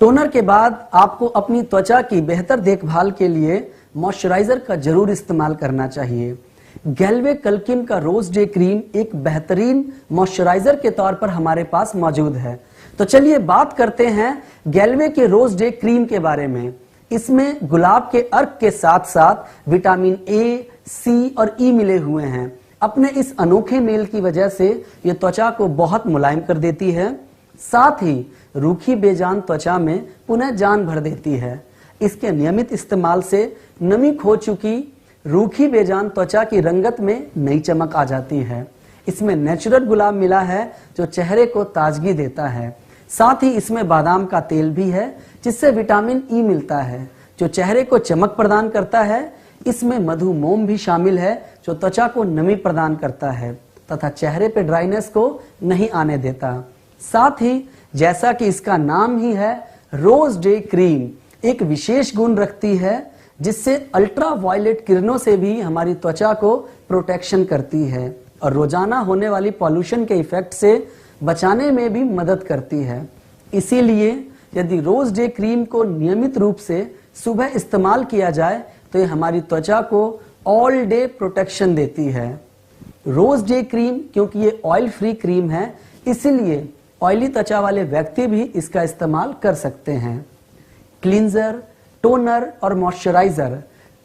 टोनर के बाद आपको अपनी त्वचा की बेहतर देखभाल के लिए मॉइस्चराइजर का जरूर इस्तेमाल करना चाहिए। गैल्वे कल्किन का रोज डे क्रीम एक बेहतरीन मॉइस्चराइजर के तौर पर हमारे पास मौजूद है। तो चलिए बात करते हैं गैल्वे के रोज डे क्रीम के बारे में। इसमें गुलाब के अर्क के साथ साथ विटामिन ए, सी और ई मिले हुए हैं। अपने इस अनोखे मेल की वजह से ये त्वचा को बहुत मुलायम कर देती है, साथ ही रूखी बेजान त्वचा में पुनः जान भर देती है। इसके नियमित इस्तेमाल से नमी खो चुकी रूखी बेजान त्वचा की रंगत में नई चमक आ जाती है। इसमें नेचुरल गुलाब मिला है जो चेहरे को ताजगी देता है। साथ ही इसमें बादाम का तेल भी है जिससे विटामिन ई मिलता है जो चेहरे को चमक प्रदान करता है। इसमें मधु मोम भी शामिल है जो त्वचा को नमी प्रदान करता है तथा चेहरे पे ड्राइनेस को नहीं आने देता। साथ ही जैसा कि इसका नाम ही है, रोज डे क्रीम एक विशेष गुण रखती है जिससे अल्ट्रा वायलेट किरणों से भी हमारी त्वचा को प्रोटेक्शन करती है और रोजाना होने वाली पॉल्यूशन के इफेक्ट से बचाने में भी मदद करती है। इसीलिए यदि रोज डे क्रीम को नियमित रूप से सुबह इस्तेमाल किया जाए तो ये हमारी त्वचा को ऑल डे प्रोटेक्शन देती है। रोज डे क्रीम क्योंकि ये ऑयल फ्री क्रीम है, इसीलिए ऑयली त्वचा वाले व्यक्ति भी इसका इस्तेमाल कर सकते हैं। क्लींजर, टोनर और मॉइस्चराइजर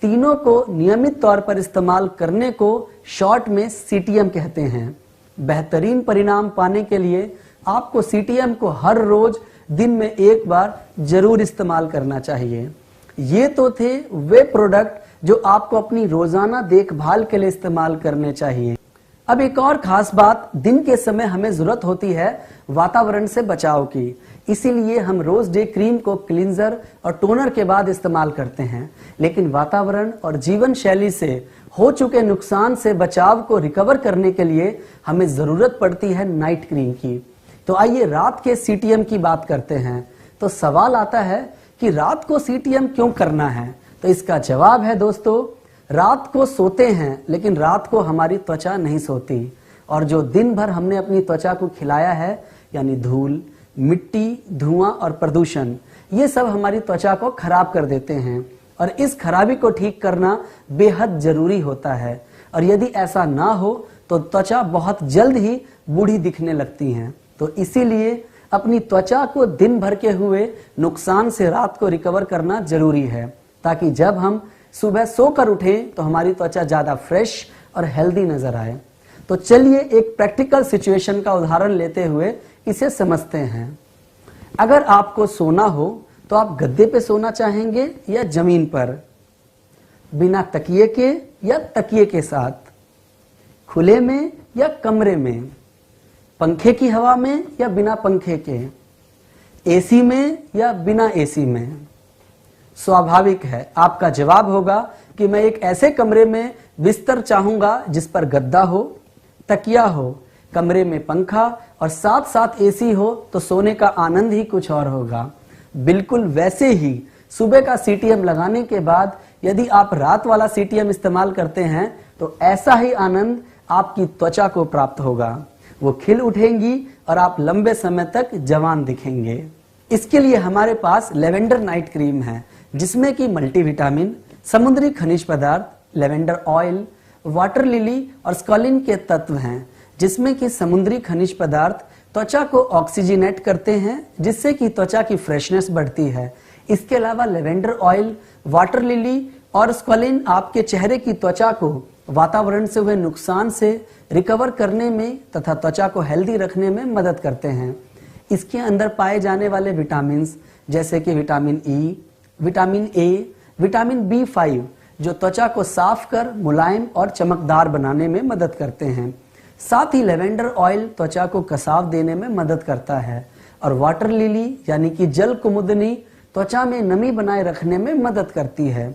तीनों को नियमित तौर पर इस्तेमाल करने को शॉर्ट में सीटीएम कहते हैं। बेहतरीन परिणाम पाने के लिए आपको सीटीएम को हर रोज दिन में एक बार जरूर इस्तेमाल करना चाहिए। ये तो थे वे प्रोडक्ट जो आपको अपनी रोजाना देखभाल के लिए इस्तेमाल करने चाहिए। अब एक और खास बात, दिन के समय हमें जरूरत होती है वातावरण से बचाव की, इसीलिए हम रोज डे क्रीम को क्लींजर और टोनर के बाद इस्तेमाल करते हैं। लेकिन वातावरण और जीवन शैली से हो चुके नुकसान से बचाव को रिकवर करने के लिए हमें जरूरत पड़ती है नाइट क्रीम की। तो आइए रात के सीटीएम की बात करते हैं। तो सवाल आता है कि रात को सीटीएम क्यों करना है? तो इसका जवाब है दोस्तों, रात को सोते हैं लेकिन रात को हमारी त्वचा नहीं सोती, और जो दिन भर हमने अपनी त्वचा को खिलाया है यानी धूल, मिट्टी, धुआं और प्रदूषण, ये सब हमारी त्वचा को खराब कर देते हैं और इस खराबी को ठीक करना बेहद जरूरी होता है। और यदि ऐसा ना हो तो त्वचा बहुत जल्द ही बूढ़ी दिखने लगती हैं। तो इसीलिए अपनी त्वचा को दिन भर के हुए नुकसान से रात को रिकवर करना जरूरी है, ताकि जब हम सुबह सोकर उठें तो हमारी त्वचा ज्यादा फ्रेश और हेल्दी नजर आए। तो चलिए एक प्रैक्टिकल सिचुएशन का उदाहरण लेते हुए इसे समझते हैं। अगर आपको सोना हो तो आप गद्दे पे सोना चाहेंगे या जमीन पर, बिना तकिए के या तकिए के साथ, खुले में या कमरे में, पंखे की हवा में या बिना पंखे के, एसी में या बिना एसी में? स्वाभाविक है आपका जवाब होगा कि मैं एक ऐसे कमरे में बिस्तर चाहूंगा जिस पर गद्दा हो, तकिया हो, कमरे में पंखा और साथ साथ एसी हो, तो सोने का आनंद ही कुछ और होगा। बिल्कुल वैसे ही सुबह का सीटीएम लगाने के बाद यदि आप रात वाला सीटीएम इस्तेमाल करते हैं तो ऐसा ही आनंद आपकी त्वचा को प्राप्त होगा। वो खिल उठेंगी और आप लंबे समय तक जवान दिखेंगे। इसके लिए हमारे पास लेवेंडर नाइट क्रीम है जिसमें कि मल्टीविटामिन, समुद्री खनिज पदार्थ, लेवेंडर ऑयल, वाटर लिली और स्कॉलिन के तत्व हैं, जिसमें कि समुद्री खनिज पदार्थ त्वचा को ऑक्सीजनेट करते हैं जिससे कि त्वचा की फ्रेशनेस बढ़ती है। इसके अलावा लेवेंडर ऑयल, वाटर लिली और स्क्वालिन आपके चेहरे की त्वचा को वातावरण से हुए नुकसान से रिकवर करने में तथा त्वचा को हेल्दी रखने में मदद करते हैं। इसके अंदर पाए जाने वाले विटामिन जैसे कि vitamin E, vitamin A, vitamin B5 जो त्वचा को साफ कर मुलायम और चमकदार बनाने में मदद करते हैं। साथ ही लेवेंडर ऑयल त्वचा को कसाव देने में मदद करता है और वाटर लिली यानी कि जल कुमुदनी त्वचा में नमी बनाए रखने में मदद करती है।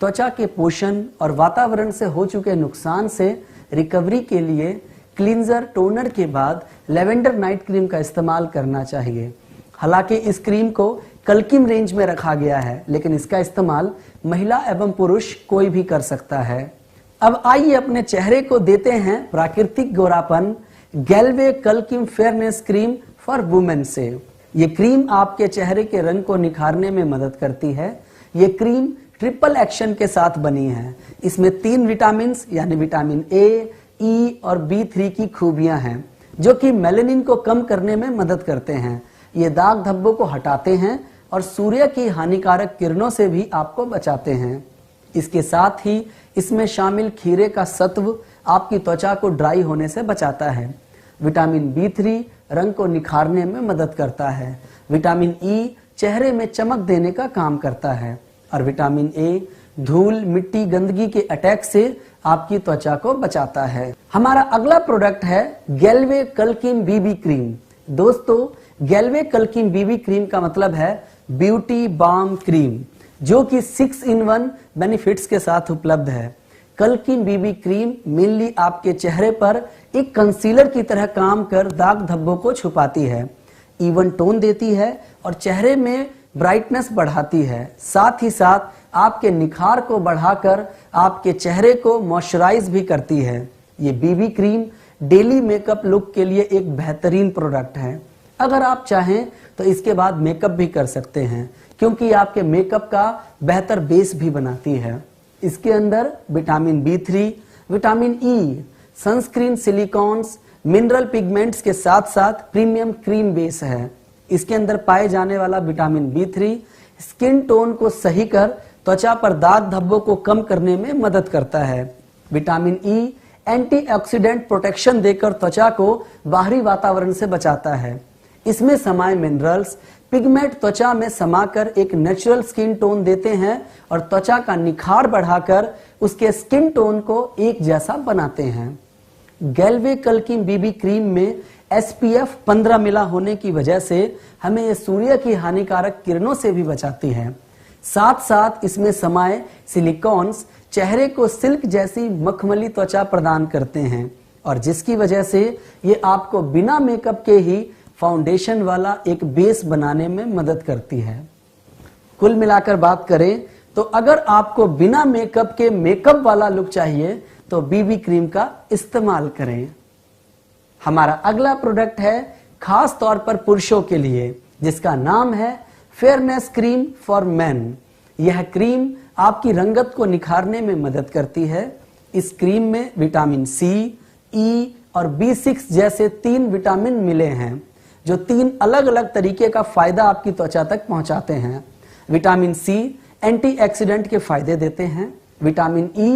त्वचा के पोषण और वातावरण से हो चुके नुकसान से रिकवरी के लिए क्लींजर, टोनर के बाद लेवेंडर नाइट क्रीम का इस्तेमाल करना चाहिए। हालांकि इस क्रीम को कल्किम रेंज में रखा गया है, लेकिन इसका इस्तेमाल महिला एवं पुरुष कोई भी कर सकता है। अब आइए अपने चेहरे को देते हैं प्राकृतिक गोरापन गैल्वे कल्किम फेयरनेस क्रीम फॉर वुमेन से। ये क्रीम आपके चेहरे के रंग को निखारने में मदद करती है। ये क्रीम ट्रिपल एक्शन के साथ बनी है। इसमें 3 विटामिन यानी विटामिन ए, ई और B3 की खूबियां हैं जो कि मेलेनिन को कम करने में मदद करते हैं। ये दाग धब्बों को हटाते हैं और सूर्य की हानिकारक किरणों से भी आपको बचाते हैं। इसके साथ ही इसमें शामिल खीरे का सत्व आपकी त्वचा को ड्राई होने से बचाता है। विटामिन B3 रंग को निखारने में मदद करता है। विटामिन ई चेहरे में चमक देने का काम करता है और विटामिन ए धूल, मिट्टी, गंदगी के अटैक से आपकी त्वचा को बचाता है। हमारा अगला प्रोडक्ट है गैल्वे कल्किम बीबी क्रीम। दोस्तों, गैल्वे कल्किम बीबी क्रीम का मतलब है ब्यूटी बाम क्रीम, जो कि 6-in-1 बेनिफिट्स के साथ उपलब्ध है। कल्किम बीबी क्रीम मेनली आपके चेहरे पर एक कंसीलर की तरह काम कर दाग धब्बों को छुपाती है, इवन टोन देती है और चेहरे में ब्राइटनेस बढ़ाती है। साथ ही साथ आपके निखार को बढ़ाकर आपके चेहरे को मॉइस्चराइज भी करती है। ये BB cream daily makeup look के लिए एक बेहतरीन प्रोडक्ट है। अगर आप चाहें तो इसके बाद मेकअप भी कर सकते हैं, क्योंकि आपके मेकअप का बेहतर बेस भी बनाती है। इसके अंदर vitamin B3, vitamin E, sunscreen, silicones, mineral pigments के साथ साथ प्रीमियम क्रीम बेस है। इसके अंदर पाए जाने वाला विटामिन B3 स्किन टोन को सही कर त्वचा पर दाग धब्बों को कम करने में मदद करता है। विटामिन ई एंटीऑक्सीडेंट प्रोटेक्शन देकर त्वचा को बाहरी वातावरण से बचाता है। इसमें समाये मिनरल्स पिगमेंट त्वचा में समाकर एक नेचुरल स्किन टोन देते हैं और त्वचा का निखार बढ़ाकर उसके स्किन टोन को एक जैसा बनाते हैं। गैल्वे कल्किम बीबी क्रीम में SPF 15 मिला होने की वजह से हमें ये सूर्य की हानिकारक किरणों से भी बचाती है। साथ साथ इसमें समाये सिलिकॉन्स चेहरे को सिल्क जैसी मखमली त्वचा प्रदान करते हैं और जिसकी वजह से ये आपको बिना मेकअप के ही फाउंडेशन वाला एक बेस बनाने में मदद करती है। कुल मिलाकर बात करें तो अगर आपको बिना मेकअप के मेकअप वाला लुक चाहिए तो बीबी क्रीम का इस्तेमाल करें। हमारा अगला प्रोडक्ट है खास तौर पर पुरुषों के लिए, जिसका नाम है फेयरनेस क्रीम फॉर मेन। यह क्रीम आपकी रंगत को निखारने में मदद करती है। इस क्रीम में विटामिन C, E और B6 जैसे 3 विटामिन मिले हैं, जो 3 अलग अलग तरीके का फायदा आपकी त्वचा तक पहुंचाते हैं। विटामिन C एंटीऑक्सीडेंट के फायदे देते हैं, विटामिन E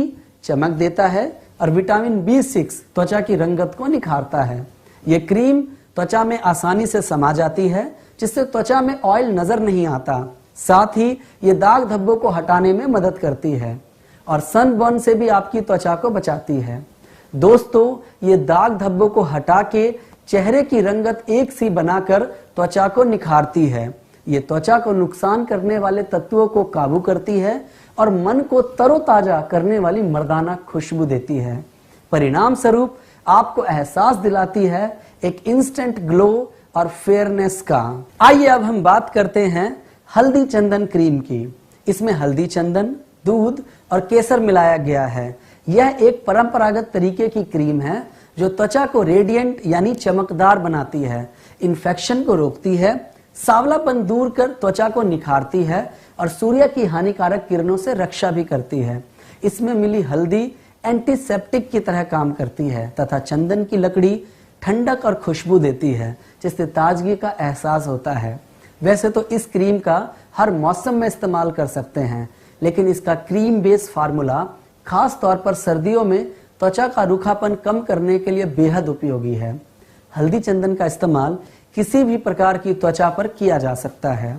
चमक देता है और विटामिन B6 त्वचा की रंगत को निखारता है। ये क्रीम त्वचा में आसानी से समा जाती है, जिससे त्वचा में ऑयल नजर नहीं आता। साथ ही ये दाग धब्बों को हटाने में मदद करती है और सनबर्न से भी आपकी त्वचा को बचाती है। दोस्तों, ये दाग धब्बों को हटा के चेहरे की रंगत एक सी बनाकर त्वचा को निखारती है। ये त्वचा को नुकसान करने वाले तत्वों को काबू करती है और मन को तरोताजा करने वाली मर्दाना खुशबू देती है। परिणाम स्वरूप आपको एहसास दिलाती है एक इंस्टेंट ग्लो और फेयरनेस का। आइए अब हम बात करते हैं हल्दी चंदन क्रीम की। इसमें हल्दी चंदन, दूध और केसर मिलाया गया है। यह एक परंपरागत तरीके की क्रीम है जो त्वचा को रेडिएंट यानी चमकदार बनाती है, इन्फेक्शन को रोकती है, सांवलापन दूर कर त्वचा को निखारती है और सूर्य की हानिकारक किरणों से रक्षा भी करती है। इसमें मिली हल्दी एंटीसेप्टिक की तरह काम करती है तथा चंदन की लकड़ी ठंडक और खुशबू देती है, जिससे ताजगी का एहसास होता है। वैसे तो इस क्रीम का हर मौसम में इस्तेमाल कर सकते हैं, लेकिन इसका क्रीम बेस फार्मूला खास तौर पर सर्दियों में त्वचा का रूखापन कम करने के लिए बेहद उपयोगी है। हल्दी चंदन का इस्तेमाल किसी भी प्रकार की त्वचा पर किया जा सकता है।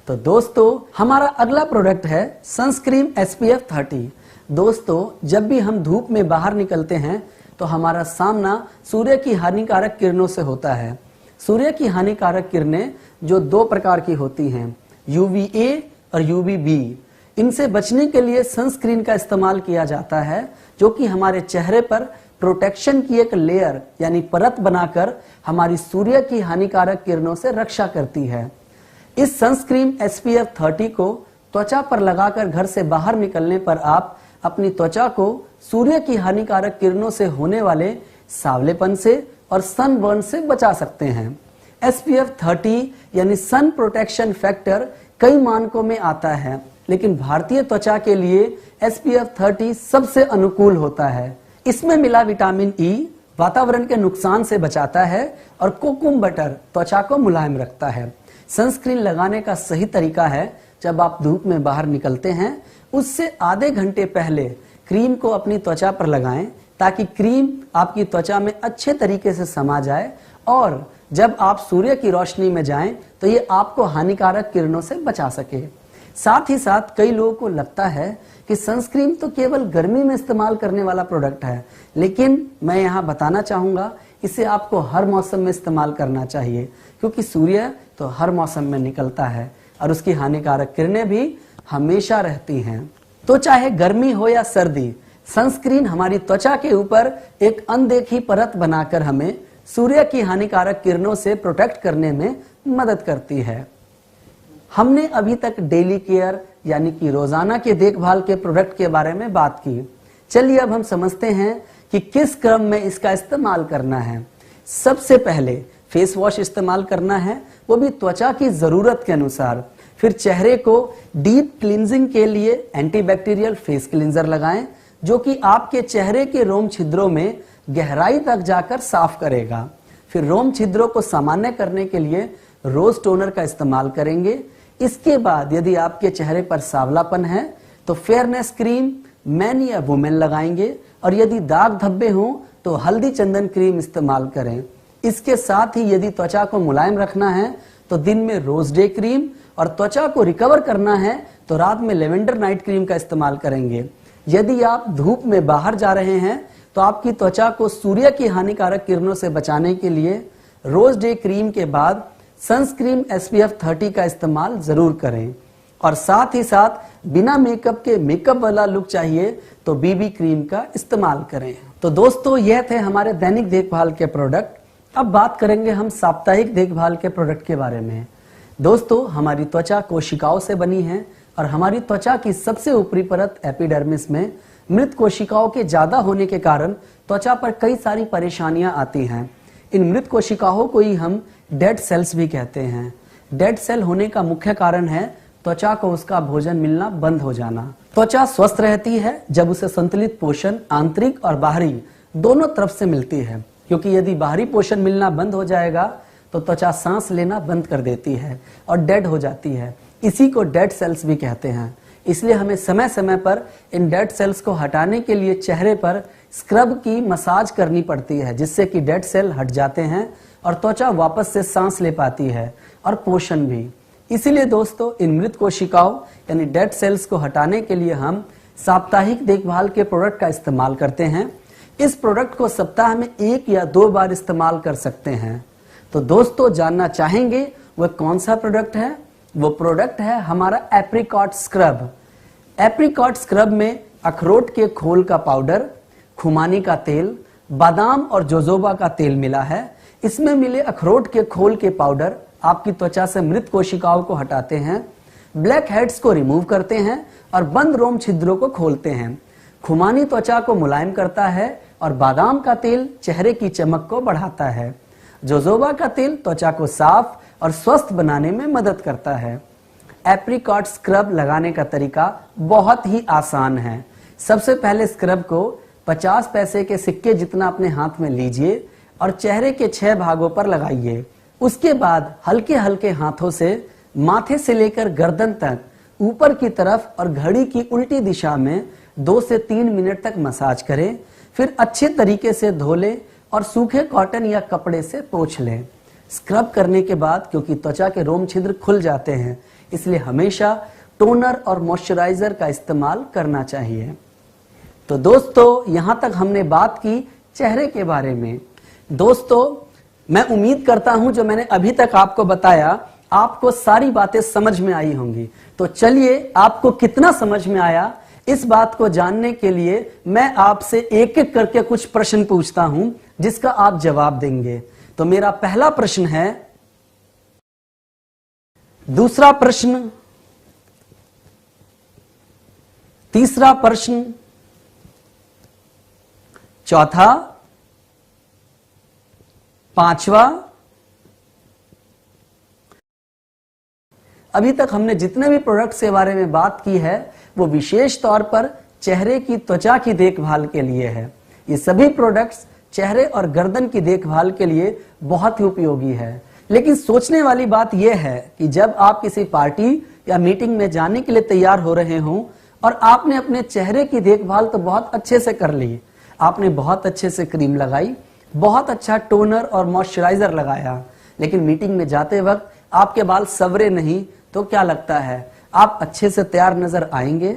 तो दोस्तों, हमारा अगला प्रोडक्ट है सनस्क्रीन SPF 30। दोस्तों, जब भी हम धूप में बाहर निकलते हैं तो हमारा सामना सूर्य की हानिकारक किरणों से होता है। सूर्य की हानिकारक किरणें जो 2 प्रकार की होती हैं, UVA और UVB। इनसे बचने के लिए सनस्क्रीन का इस्तेमाल किया जाता है, जो कि हमारे चेहरे पर प्रोटेक्शन की एक लेयर यानी परत बनाकर हमारी सूर्य की हानिकारक किरणों से रक्षा करती है। इस सनस्क्रीन SPF 30 को त्वचा पर लगाकर घर से बाहर निकलने पर आप अपनी त्वचा को सूर्य की हानिकारक किरणों से होने वाले सावलेपन से और सनबर्न से बचा सकते हैं। SPF 30 यानी सन प्रोटेक्शन फैक्टर कई मानकों में आता है, लेकिन भारतीय त्वचा के लिए SPF 30 सबसे अनुकूल होता है। इसमें मिला विटामिन E वातावरण के नुकसान से बचाता है और कोकुम बटर त्वचा को मुलायम रखता है। सनस्क्रीन लगाने का सही तरीका है, जब आप धूप में बाहर निकलते हैं उससे आधे घंटे पहले क्रीम को अपनी त्वचा पर लगाएं, ताकि क्रीम आपकी त्वचा में अच्छे तरीके से समा जाए और जब आप सूर्य की रोशनी में जाएं तो ये आपको हानिकारक किरणों से बचा सके। साथ ही साथ कई लोगों को लगता है कि सनस्क्रीन तो केवल गर्मी में इस्तेमाल करने वाला प्रोडक्ट है, लेकिन मैं यहाँ बताना चाहूंगा इसे आपको हर मौसम में इस्तेमाल करना चाहिए, क्योंकि सूर्य तो हर मौसम में निकलता है और उसकी हानिकारक किरणें भी हमेशा रहती हैं। तो चाहे गर्मी हो या सर्दी, सनस्क्रीन हमारी त्वचा के ऊपर एक अनदेखी परत बनाकर हमें सूर्य की हानिकारक किरणों से प्रोटेक्ट करने में मदद करती है। हमने अभी तक डेली केयर यानी कि रोजाना के देखभाल के प्रोडक्ट के बारे में बात की। चलिए अब हम समझते हैं कि किस क्रम में इसका इस्तेमाल करना है। सबसे पहले फेस वॉश इस्तेमाल करना है, वो भी त्वचा की जरूरत के अनुसार। फिर चेहरे को डीप क्लींजिंग के लिए एंटीबैक्टीरियल फेस क्लींजर लगाएं, जो कि आपके चेहरे के रोम छिद्रों में गहराई तक जाकर साफ करेगा। फिर रोम छिद्रों को सामान्य करने के लिए रोज टोनर का इस्तेमाल करेंगे। इसके बाद यदि आपके चेहरे पर सांवलापन है तो फेयरनेस क्रीम मैन या वुमेन लगाएंगे, और यदि दाग धब्बे हों तो हल्दी चंदन क्रीम इस्तेमाल करें। इसके साथ ही यदि त्वचा को मुलायम रखना है तो दिन में रोज डे क्रीम, और त्वचा को रिकवर करना है तो रात में लेवेंडर नाइट क्रीम का इस्तेमाल करेंगे। यदि आप धूप में बाहर जा रहे हैं तो आपकी त्वचा को सूर्य की हानिकारक किरणों से बचाने के लिए रोज डे क्रीम के बाद सनस्क्रीन SPF 30 का इस्तेमाल जरूर करें। और साथ ही साथ बिना मेकअप के मेकअप वाला लुक चाहिए तो BB क्रीम का इस्तेमाल करें। तो दोस्तों, यह थे हमारे दैनिक देखभाल के प्रोडक्ट। अब बात करेंगे हम साप्ताहिक देखभाल के प्रोडक्ट के बारे में। दोस्तों, हमारी त्वचा कोशिकाओं से बनी है और हमारी त्वचा की सबसे ऊपरी परत एपिडर्मिस में मृत कोशिकाओं के ज्यादा होने के कारण त्वचा पर कई सारी परेशानियां आती हैं। इन मृत कोशिकाओं को ही हम डेड सेल्स भी कहते हैं। डेड सेल होने का मुख्य कारण है त्वचा को उसका भोजन मिलना बंद हो जाना। त्वचा स्वस्थ रहती है जब उसे संतुलित पोषण आंतरिक और बाहरी दोनों तरफ से मिलती है, क्योंकि यदि बाहरी पोषण मिलना बंद हो जाएगा तो त्वचा सांस लेना बंद कर देती है और डेड हो जाती है। इसी को डेड सेल्स भी कहते हैं। इसलिए हमें समय समय पर इन डेड सेल्स को हटाने के लिए चेहरे पर स्क्रब की मसाज करनी पड़ती है, जिससे कि डेड सेल हट जाते हैं और त्वचा वापस से सांस ले पाती है और पोषण भी। इसीलिए दोस्तों, इन मृत कोशिकाओं यानी डेड सेल्स को हटाने के लिए हम साप्ताहिक देखभाल के प्रोडक्ट का इस्तेमाल करते हैं। इस प्रोडक्ट को सप्ताह में 1 या 2 बार इस्तेमाल कर सकते हैं। तो दोस्तों, जानना चाहेंगे वह कौन सा प्रोडक्ट है? वो प्रोडक्ट है हमारा एप्रिकॉट स्क्रब। एप्रिकॉट स्क्रब में अखरोट के खोल का पाउडर, खुमानी का तेल, बादाम और जोजोबा का तेल मिला है। इसमें मिले अखरोट के खोल के पाउडर आपकी त्वचा से मृत कोशिकाओं को हटाते हैं, ब्लैक हेड्स को रिमूव करते हैं और बंद रोम छिद्रों को खोलते हैं। खुमानी त्वचा को मुलायम करता है और बादाम का तेल चेहरे की चमक को बढ़ाता है। जोजोबा का तेल त्वचा को साफ और स्वस्थ बनाने में मदद करता है। एप्रिकॉट स्क्रब लगाने का तरीका बहुत ही आसान है। सबसे पहले स्क्रब को 50 पैसे के सिक्के जितना अपने हाथ में लीजिए और चेहरे के 6 भागों पर लगाइए। उसके बाद हल्के हल्के हाथों से माथे से लेकर गर्दन तक ऊपर की तरफ और घड़ी की उल्टी दिशा में 2 से 3 मिनट तक मसाज करें। फिर अच्छे तरीके से धो लें और सूखे कॉटन या कपड़े से पोंछ लें। स्क्रब करने के बाद क्योंकि त्वचा के रोम छिद्र खुल जाते हैं, इसलिए हमेशा टोनर और मॉइस्चराइजर का इस्तेमाल करना चाहिए। तो दोस्तों, यहां तक हमने बात की चेहरे के बारे में। दोस्तों, मैं उम्मीद करता हूं जो मैंने अभी तक आपको बताया आपको सारी बातें समझ में आई होंगी। तो चलिए, आपको कितना समझ में आया इस बात को जानने के लिए मैं आपसे एक एक करके कुछ प्रश्न पूछता हूं जिसका आप जवाब देंगे। तो मेरा पहला प्रश्न है, दूसरा प्रश्न, तीसरा प्रश्न, चौथा, पांचवा। अभी तक हमने जितने भी प्रोडक्ट्स के बारे में बात की है वो विशेष तौर पर चेहरे की त्वचा की देखभाल के लिए है। ये सभी प्रोडक्ट्स चेहरे और गर्दन की देखभाल के लिए बहुत ही उपयोगी है। लेकिन सोचने वाली बात यह है कि जब आप किसी पार्टी या मीटिंग में जाने के लिए तैयार हो रहे हों और आपने अपने चेहरे की देखभाल तो बहुत अच्छे से कर ली, आपने बहुत अच्छे से क्रीम लगाई, बहुत अच्छा टोनर और मॉइस्चराइजर लगाया, लेकिन मीटिंग में जाते वक्त आपके बाल संवरे नहीं, तो क्या लगता है आप अच्छे से तैयार नजर आएंगे?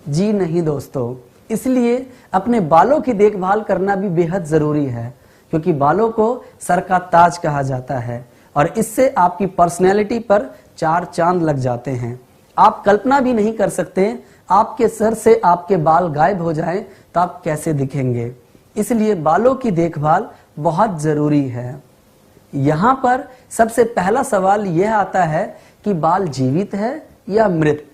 जी नहीं दोस्तों। इसलिए अपने बालों की देखभाल करना भी बेहद जरूरी है, क्योंकि बालों को सर का ताज कहा जाता है और इससे आपकी पर्सनैलिटी पर 4 चांद लग जाते हैं। आप कल्पना भी नहीं कर सकते आपके सर से आपके बाल गायब हो जाएं तो आप कैसे दिखेंगे। इसलिए बालों की देखभाल बहुत जरूरी है। यहाँ पर सबसे पहला सवाल यह आता है कि बाल जीवित है या मृत।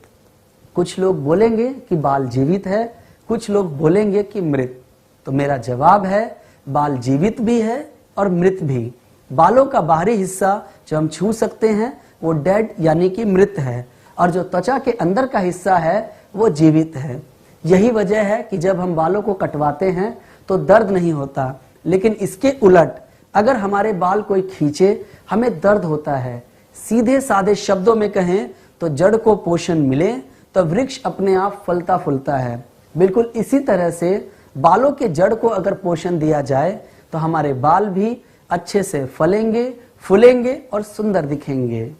कुछ लोग बोलेंगे कि बाल जीवित है, कुछ लोग बोलेंगे कि मृत। तो मेरा जवाब है बाल जीवित भी है और मृत भी। बालों का बाहरी हिस्सा जो हम छू सकते हैं वो डेड यानी कि मृत है, और जो त्वचा के अंदर का हिस्सा है वो जीवित है। यही वजह है कि जब हम बालों को कटवाते हैं तो दर्द नहीं होता, लेकिन इसके उलट अगर हमारे बाल कोई खींचे हमें दर्द होता है। सीधे साधे शब्दों में कहें तो जड़ को पोषण मिले तो वृक्ष अपने आप फलता फूलता है। बिल्कुल इसी तरह से बालों के जड़ को अगर पोषण दिया जाए तो हमारे बाल भी अच्छे से फलेंगे, फूलेंगे और सुंदर दिखेंगे।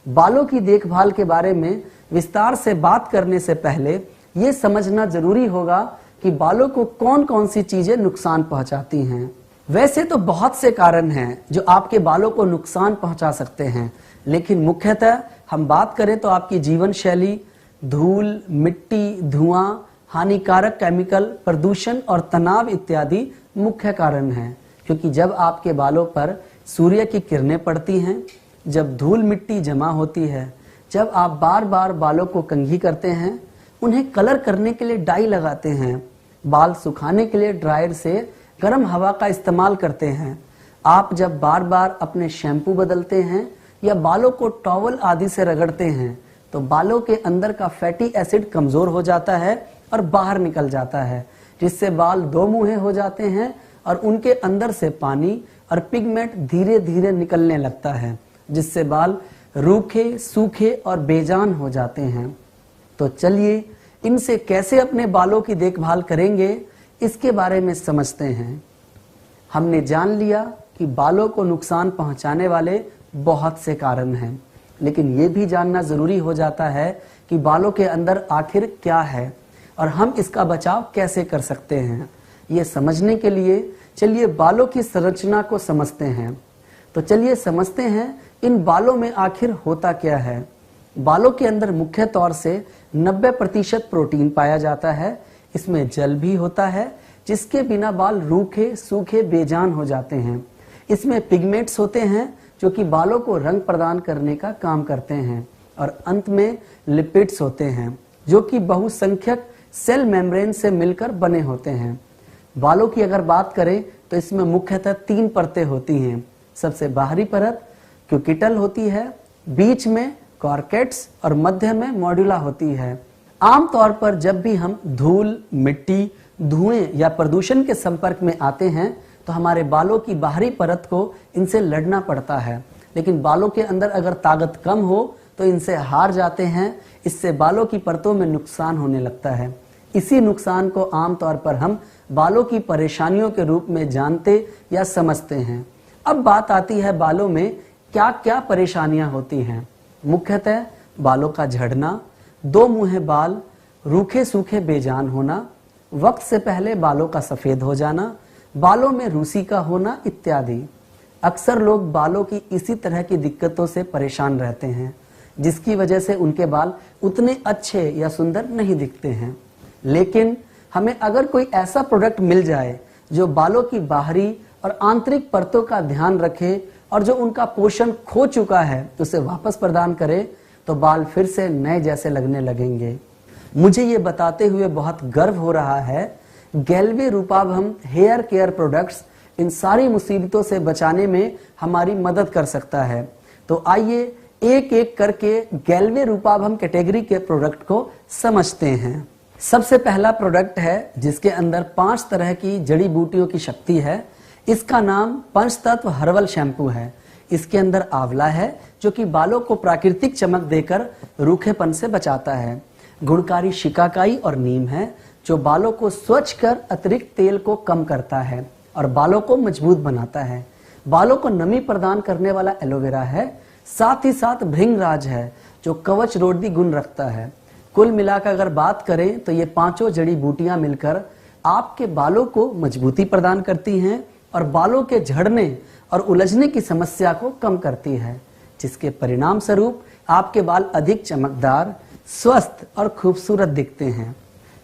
बालों की देखभाल के बारे में विस्तार से बात करने से पहले ये समझना जरूरी होगा कि बालों को कौन कौन सी चीजें नुकसान पहुंचाती हैं। वैसे तो बहुत से कारण हैं जो आपके बालों को नुकसान पहुंचा सकते हैं, लेकिन मुख्यतः हम बात करें तो आपकी जीवन शैली, धूल, मिट्टी, धुआं, हानिकारक केमिकल, प्रदूषण और तनाव इत्यादि मुख्य कारण हैं। क्योंकि जब आपके बालों पर सूर्य की किरणें पड़ती हैं, जब धूल मिट्टी जमा होती है, जब आप बार बार बालों को कंघी करते हैं, उन्हें कलर करने के लिए डाई लगाते हैं, बाल सुखाने के लिए ड्रायर से गर्म हवा का इस्तेमाल करते हैं, आप जब बार बार अपने शैम्पू बदलते हैं या बालों को टॉवल आदि से रगड़ते हैं तो बालों के अंदर का फैटी एसिड कमजोर हो जाता है और बाहर निकल जाता है, जिससे बाल दो मुंहे हो जाते हैं और उनके अंदर से पानी और पिगमेंट धीरे धीरे निकलने लगता है, जिससे बाल रूखे, सूखे और बेजान हो जाते हैं। तो चलिए इनसे कैसे अपने बालों की देखभाल करेंगे इसके बारे में समझते हैं। हमने जान लिया कि बालों को नुकसान पहुंचाने वाले बहुत से कारण हैं, लेकिन ये भी जानना जरूरी हो जाता है कि बालों के अंदर आखिर क्या है और हम इसका बचाव कैसे कर सकते हैं। ये समझने के लिए चलिए बालों की संरचना को समझते हैं। तो चलिए समझते हैं इन बालों में आखिर होता क्या है। बालों के अंदर मुख्य तौर से 90% प्रोटीन पाया जाता है। इसमें जल भी होता है, जिसके बिना बाल रूखे, सूखे, बेजान हो जाते हैं। इसमें पिगमेंट्स होते हैं जो कि बालों को रंग प्रदान करने का काम करते हैं, और अंत में लिपिड्स होते हैं जो कि बहुसंख्यक सेल मेम्ब्रेन से मिलकर बने होते हैं। बालों की अगर बात करें तो इसमें मुख्यतः 3 परतें होती हैं। सबसे बाहरी परत क्यूटिकल होती है, बीच में कॉर्केट्स और मध्य में मॉड्यूला होती है। आमतौर पर जब भी हम धूल, मिट्टी, धुएं या प्रदूषण के संपर्क में आते हैं तो हमारे बालों की बाहरी परत को इनसे लड़ना पड़ता है, लेकिन बालों के अंदर अगर ताकत कम हो तो इनसे हार जाते हैं। इससे बालों की परतों में नुकसान होने लगता है। इसी नुकसान को आमतौर पर हम बालों की परेशानियों के रूप में जानते या समझते हैं। अब बात आती है बालों में क्या क्या परेशानियां होती हैं। मुख्यतः बालों का झड़ना, 2 मुंहे बाल, रूखे सूखे बेजान होना, वक्त से पहले बालों का सफेद हो जाना, बालों में रूसी का होना इत्यादि। अक्सर लोग बालों की इसी तरह की दिक्कतों से परेशान रहते हैं, जिसकी वजह से उनके बाल उतने अच्छे या सुंदर नहीं दिखते हैं। लेकिन हमें अगर कोई ऐसा प्रोडक्ट मिल जाए जो बालों की बाहरी और आंतरिक परतों का ध्यान रखे और जो उनका पोषण खो चुका है उसे वापस प्रदान करे तो बाल फिर से नए जैसे लगने लगेंगे। मुझे ये बताते हुए बहुत गर्व हो रहा है, गैल्वे रूपाभम हेयर केयर प्रोडक्ट्स इन सारी मुसीबतों से बचाने में हमारी मदद कर सकता है। तो आइए एक एक करके गैल्वे रूपाभम कैटेगरी के प्रोडक्ट को समझते हैं। सबसे पहला प्रोडक्ट है जिसके अंदर 5 तरह की जड़ी बूटियों की शक्ति है। इसका नाम पंचतत्व हर्बल शैम्पू है। इसके अंदर आंवला है जो कि बालों को प्राकृतिक चमक देकर रूखेपन से बचाता है। गुणकारी शिकाकाई और नीम है जो बालों को स्वच्छ कर अतिरिक्त तेल को कम करता है और बालों को मजबूत बनाता है। बालों को नमी प्रदान करने वाला एलोवेरा है। साथ ही साथ भृंगराज है जो कवच रोधी गुण रखता है। कुल मिलाकर अगर बात करें तो ये 5 जड़ी बूटियां मिलकर आपके बालों को मजबूती प्रदान करती हैं और बालों के झड़ने और उलझने की समस्या को कम करती है, जिसके परिणाम स्वरूप आपके बाल अधिक चमकदार, स्वस्थ और खूबसूरत दिखते हैं।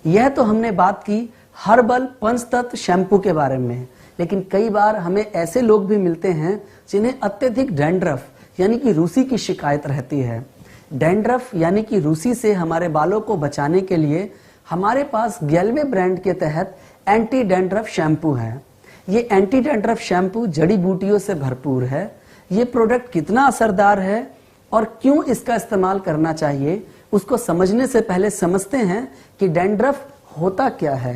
यह तो हमने बात की हर्बल पंचतत्व शैम्पू के बारे में, लेकिन कई बार हमें ऐसे लोग भी मिलते हैं जिन्हें अत्यधिक डैंड्रफ यानी कि रूसी की शिकायत रहती है। डैंड्रफ यानी कि रूसी से हमारे बालों को बचाने के लिए हमारे पास गैल्वे ब्रांड के तहत एंटी डैंड्रफ शैम्पू है। ये एंटी डैंड्रफ शैम्पू जड़ी बूटियों से भरपूर है। ये प्रोडक्ट कितना असरदार है और क्यों इसका इस्तेमाल करना चाहिए, उसको समझने से पहले समझते हैं कि डैंड्रफ होता क्या है।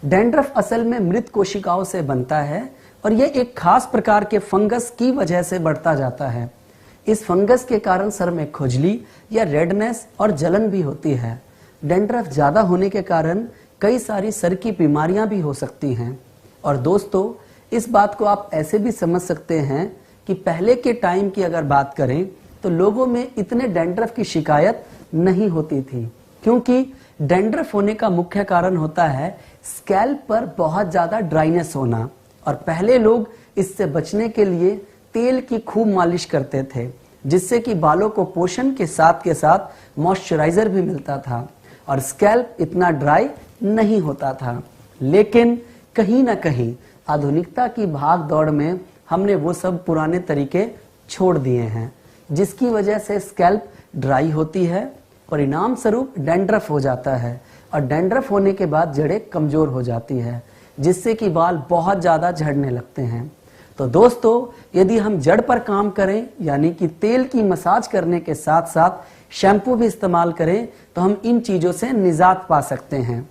डैंड्रफ असल में मृत कोशिकाओं से बनता है और ये एक खास प्रकार के फंगस की वजह से बढ़ता जाता है। इस फंगस के कारण सर में खुजली या रेडनेस और जलन भी होती है। डैंड्रफ ज्यादा होने के कारण कई सारी सर की बीमारियां भी हो सकती हैं। और दोस्तों, इस बात को आप ऐसे भी समझ सकते हैं कि पहले के टाइम की अगर बात करें तो लोगों में इतने डैंड्रफ की शिकायत नहीं होती थी, क्योंकि डैंड्रफ होने का मुख्य कारण होता है स्कैल्प पर बहुत ज्यादा ड्राइनेस होना। और पहले लोग इससे बचने के लिए तेल की खूब मालिश करते थे, जिससे कि बालों को पोषण के साथ मॉइस्चराइजर भी मिलता था और स्कैल्प इतना ड्राई नहीं होता था। लेकिन कहीं ना कहीं आधुनिकता की भाग दौड़ में हमने वो सब पुराने तरीके छोड़ दिए हैं, जिसकी वजह से स्कैल्प ड्राई होती है, परिणाम स्वरूप डैंड्रफ हो जाता है और डैंड्रफ होने के बाद जड़ें कमजोर हो जाती है, जिससे कि बाल बहुत ज्यादा झड़ने लगते हैं। तो दोस्तों, यदि हम जड़ पर काम करें यानी कि तेल की मसाज करने के साथ साथ शैम्पू भी इस्तेमाल करें तो हम इन चीजों से निजात पा सकते हैं।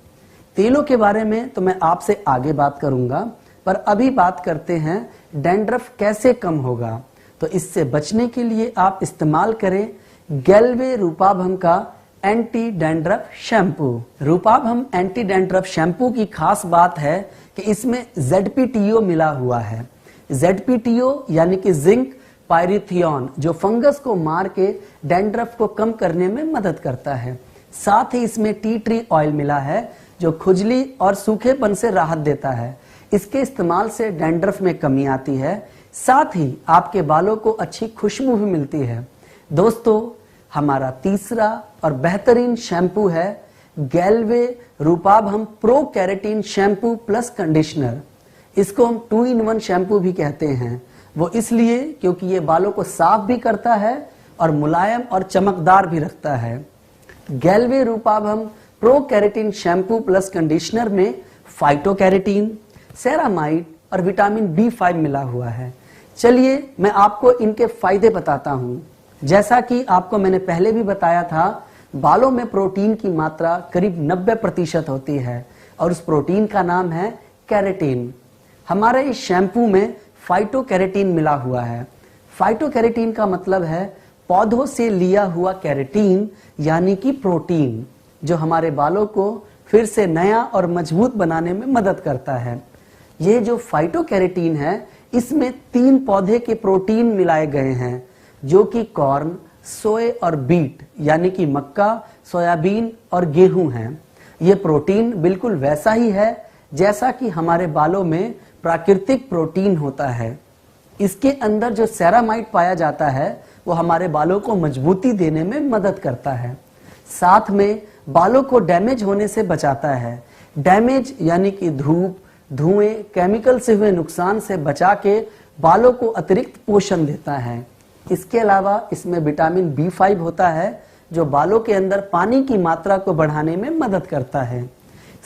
तेलों के बारे में तो मैं आपसे आगे बात करूंगा, पर अभी बात करते हैं डैंड्रफ कैसे कम होगा। तो इससे बचने के लिए आप इस्तेमाल करें गैल्वे रूपाभम का एंटी डैंड्रफ शैम्पू। रूपाभम एंटी डैंड्रफ शैम्पू की खास बात है कि इसमें ZPTO मिला हुआ है। ZPTO यानी कि जिंक पायरिथियन, जो फंगस को मार के डैंड्रफ को कम करने में मदद करता है। साथ ही इसमें टी ट्री ऑयल मिला है जो खुजली और सूखेपन से राहत देता है। इसके इस्तेमाल से डैंड्रफ में कमी आती है, साथ ही आपके बालों को अच्छी खुशबू भी मिलती है। दोस्तों, हमारा तीसरा और बेहतरीन शैम्पू है गैल्वे रूपाभम pro keratin shampoo plus conditioner. इसको हम 2-in-1 शैम्पू भी कहते हैं। वो इसलिए क्योंकि ये बालों को साफ भी करता है और मुलायम और चमकदार भी रखता है। गैल्वे रूपाभम pro keratin shampoo plus conditioner में फाइटो कैरेटीन, सेरामाइड और विटामिन B5 मिला हुआ है। चलिए मैं आपको इनके फायदे बताता हूँ। जैसा कि आपको मैंने पहले भी बताया था, बालों में प्रोटीन की मात्रा करीब 90% होती है और उस प्रोटीन का नाम है कैरेटीन। हमारे इस शैम्पू में फाइटो कैरेटीन मिला हुआ है। फाइटो कैरेटीन का मतलब है पौधों से लिया हुआ कैरेटीन यानी कि प्रोटीन, जो हमारे बालों को फिर से नया और मजबूत बनाने में मदद करता है। ये जो फाइटो कैरेटीन है, इसमें 3 पौधे के प्रोटीन मिलाए गए हैं, जो कि कॉर्न, सोए और बीट यानी कि मक्का, सोयाबीन और गेहूं हैं। ये प्रोटीन बिल्कुल वैसा ही है जैसा कि हमारे बालों में प्राकृतिक प्रोटीन होता है। इसके अंदर जो सेरामाइड पाया जाता है वो हमारे बालों को मजबूती देने में मदद करता है। साथ में बालों को डैमेज होने से बचाता है। डैमेज यानी कि धूप, धुएं, केमिकल से हुए नुकसान से बचा के बालों को अतिरिक्त पोषण देता है। इसके अलावा इसमें विटामिन B5 होता है जो बालों के अंदर पानी की मात्रा को बढ़ाने में मदद करता है।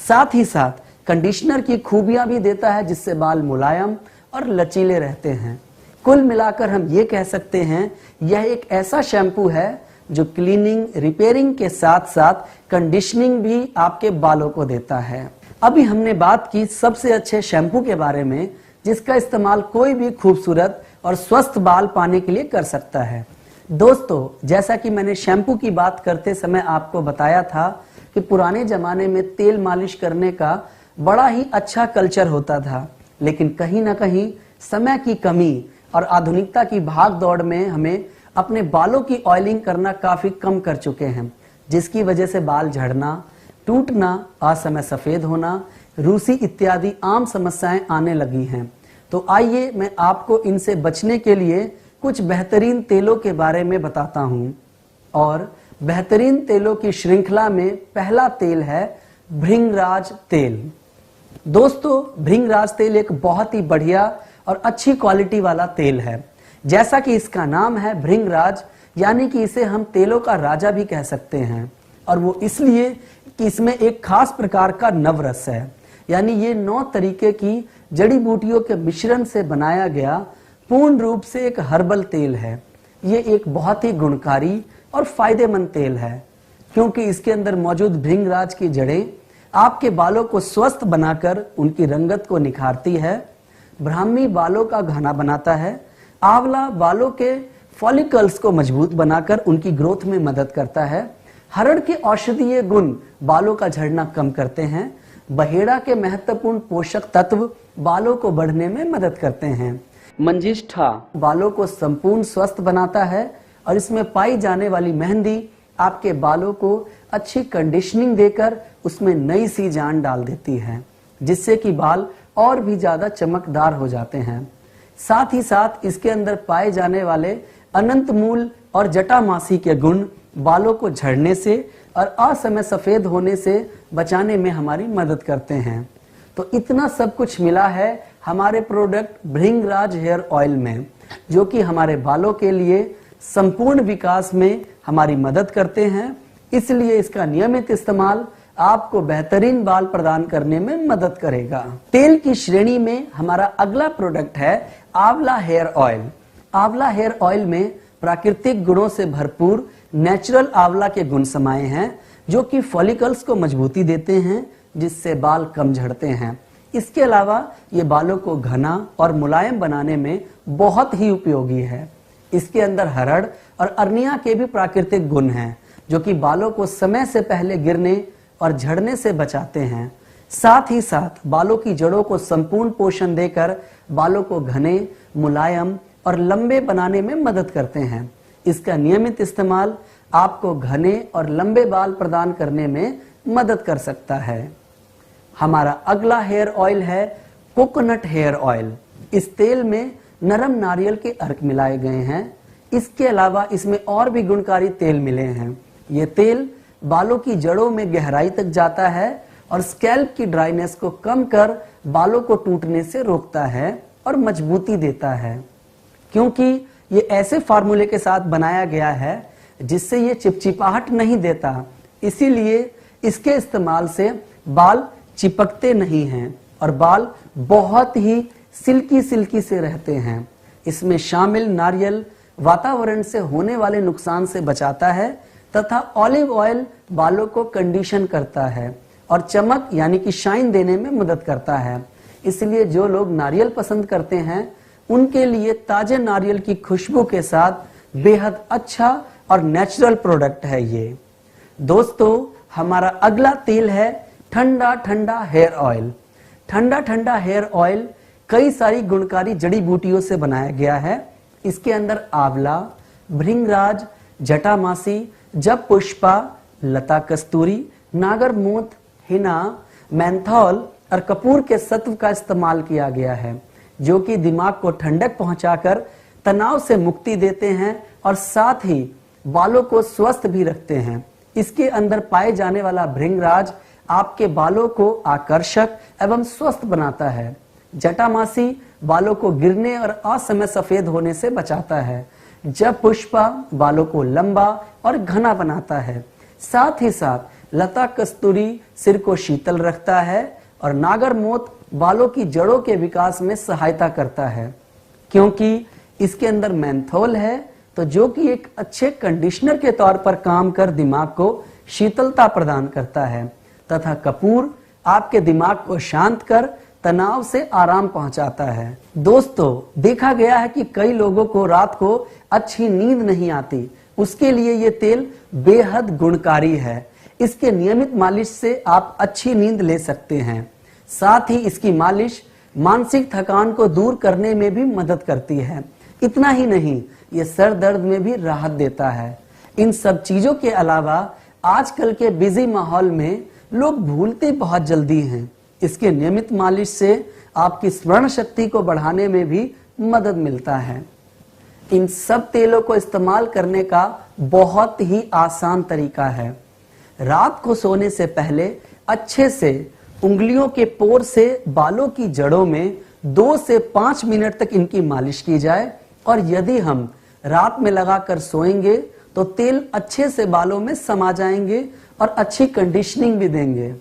साथ ही साथ कंडीशनर की खूबियां भी देता है जिससे बाल मुलायम और लचीले रहते हैं। कुल मिलाकर हम ये कह सकते हैं यह एक ऐसा शैम्पू है जो क्लीनिंग, रिपेयरिंग के साथ साथ कंडीशनिंग भी आपके बालों को देता है। अभी हमने बात की सबसे अच्छे शैम्पू के बारे में जिसका इस्तेमाल कोई भी खूबसूरत और स्वस्थ बाल पाने के लिए कर सकता है। दोस्तों, जैसा कि मैंने शैम्पू की बात करते समय आपको बताया था कि पुराने जमाने में तेल मालिश करने का बड़ा ही अच्छा कल्चर होता था, लेकिन कहीं ना कहीं समय की कमी और आधुनिकता की भाग दौड़ में हमें अपने बालों की ऑयलिंग करना काफी कम कर चुके हैं, जिसकी वजह से बाल झड़ना, टूटना, असमय सफेद होना, रूसी इत्यादि आम समस्याएं आने लगी हैं। तो आइए मैं आपको इनसे बचने के लिए कुछ बेहतरीन तेलों के बारे में बताता हूं। और बेहतरीन तेलों की श्रृंखला में पहला तेल है भृंगराज तेल। दोस्तों, भृंगराज तेल एक बहुत ही बढ़िया और अच्छी क्वालिटी वाला तेल है। जैसा कि इसका नाम है भृंगराज, यानी कि इसे हम तेलों का राजा भी कह सकते हैं। और वो इसलिए कि इसमें एक खास प्रकार का नवरस है, यानी ये 9 तरीके की जड़ी बूटियों के मिश्रण से बनाया गया पूर्ण रूप से एक हर्बल तेल है। ये एक बहुत ही गुणकारी और फायदेमंद तेल है क्योंकि इसके अंदर मौजूद भृंगराज की जड़ें आपके बालों को स्वस्थ बनाकर उनकी रंगत को निखारती है। ब्राह्मी बालों का घना बनाता है। आंवला बालों के फॉलिकल्स को मजबूत बनाकर उनकी ग्रोथ में मदद करता है। हरड़ के औषधीय गुण बालों का झड़ना कम करते हैं। बहेड़ा के महत्वपूर्ण पोषक तत्व बालों को बढ़ने में मदद करते हैं। मंजिष्ठा बालों को संपूर्ण स्वस्थ बनाता है और इसमें पाई जाने वाली मेहंदी आपके बालों को अच्छी कंडीशनिंग देकर उसमें नई सी जान डाल देती है, जिससे कि बाल और भी ज्यादा चमकदार हो जाते हैं। साथ ही साथ इसके अंदर पाए जाने वाले अनंत मूल और जटामासी के गुण बालों को झड़ने से और असमय सफेद होने से बचाने में हमारी मदद करते हैं। तो इतना सब कुछ मिला है हमारे प्रोडक्ट भृंगराज हेयर ऑयल में, जो कि हमारे बालों के लिए संपूर्ण विकास में हमारी मदद करते हैं। इसलिए इसका नियमित इस्तेमाल आपको बेहतरीन बाल प्रदान करने में मदद करेगा। तेल की श्रेणी में हमारा अगला प्रोडक्ट है आंवला हेयर ऑयल। आंवला हेयर ऑयल में प्राकृतिक गुणों से भरपूर नेचुरल आंवला के गुण समाये हैं, जो कि फॉलिकल्स को मजबूती देते हैं, जिससे बाल कम झड़ते हैं। इसके अलावा ये बालों को घना और मुलायम बनाने में बहुत ही उपयोगी है। इसके अंदर हरड़ और अर्निया के भी प्राकृतिक गुण हैं, जो कि बालों को समय से पहले गिरने और झड़ने से बचाते हैं। साथ ही साथ बालों की जड़ों को संपूर्ण पोषण देकर बालों को घने, मुलायम और लंबे बनाने में मदद करते हैं। इसका नियमित इस्तेमाल आपको घने और लंबे बाल प्रदान करने में मदद कर सकता है। हमारा अगला हेयर ऑयल है कोकोनट हेयर ऑयल। इस तेल में नरम नारियल के अर्क मिलाए गए हैं। इसके अलावा इसमें और भी गुणकारी तेल मिले हैं। ये तेल बालों की जड़ों में गहराई तक जाता है और स्कैल्प की ड्राइनेस को कम कर बालों को टूटने से रोकता है और मजबूती देता है, क्योंकि ये ऐसे फार्मूले के साथ बनाया गया है जिससे ये चिपचिपाहट नहीं देता। इसीलिए इसके इस्तेमाल से बाल चिपकते नहीं हैं और बाल बहुत ही सिल्की सिल्की से रहते हैं। इसमें शामिल नारियल वातावरण से होने वाले नुकसान से बचाता है तथा ऑलिव ऑयल बालों को कंडीशन करता है और चमक यानी कि शाइन देने में मदद करता है। इसलिए जो लोग नारियल पसंद करते हैं उनके लिए ताजे नारियल की खुशबू के साथ बेहद अच्छा और नेचुरल प्रोडक्ट है ये। दोस्तों, हमारा अगला तेल है ठंडा ठंडा हेयर ऑयल। ठंडा ठंडा हेयर ऑयल कई सारी गुणकारी जड़ी बूटियों से बनाया गया है। इसके अंदर आंवला, भृंगराज, जटामासी, जब पुष्पा, लता कस्तूरी, नागरमोथ, हिना, मेंथॉल और कपूर के सत्व का इस्तेमाल किया गया है, जो कि दिमाग को ठंडक पहुंचाकर तनाव से मुक्ति देते हैं और साथ ही बालों को स्वस्थ भी रखते हैं। इसके अंदर पाए जाने वाला भृंगराज आपके बालों को आकर्षक एवं स्वस्थ बनाता है। जटामासी बालों को गिरने और असमय सफेद होने से बचाता है। जब पुष्पा बालों को लंबा और घना बनाता है। साथ ही साथ लता कस्तूरी सिर को शीतल रखता है और नागरमोत बालों की जड़ों के विकास में सहायता करता है, क्योंकि इसके अंदर मेंथोल है, तो जो कि एक अच्छे कंडीशनर के तौर पर काम कर दिमाग को शीतलता प्रदान करता है, तथा कपूर आपके दिमाग को शांत कर तनाव से आराम पहुंचाता है। दोस्तों, देखा गया है कि कई लोगों को रात को अच्छी नींद नहीं आती, उसके लिए ये तेल बेहद गुणकारी है। इसके नियमित मालिश से आप अच्छी नींद ले सकते हैं। साथ ही इसकी मालिश मानसिक थकान को दूर करने में भी मदद करती है। इतना ही नहीं, ये सर दर्द में भी राहत देता है। इन सब चीजों के अलावा आजकल के बिजी माहौल में लोग भूलते बहुत जल्दी हैं। इसके नियमित मालिश से आपकी स्मरण शक्ति को बढ़ाने में भी मदद मिलता है। इन सब तेलों को इस्तेमाल करने का बहुत ही आसान तरीका है। रात को सोने से पहले अच्छे से उंगलियों के पोर से बालों की जड़ों में 2 से 5 मिनट तक इनकी मालिश की जाए, और यदि हम रात में लगाकर सोएंगे तो तेल अच्छे से बालों में समा जाएंगे और अच्छी कंडीशनिंग भी देंगे।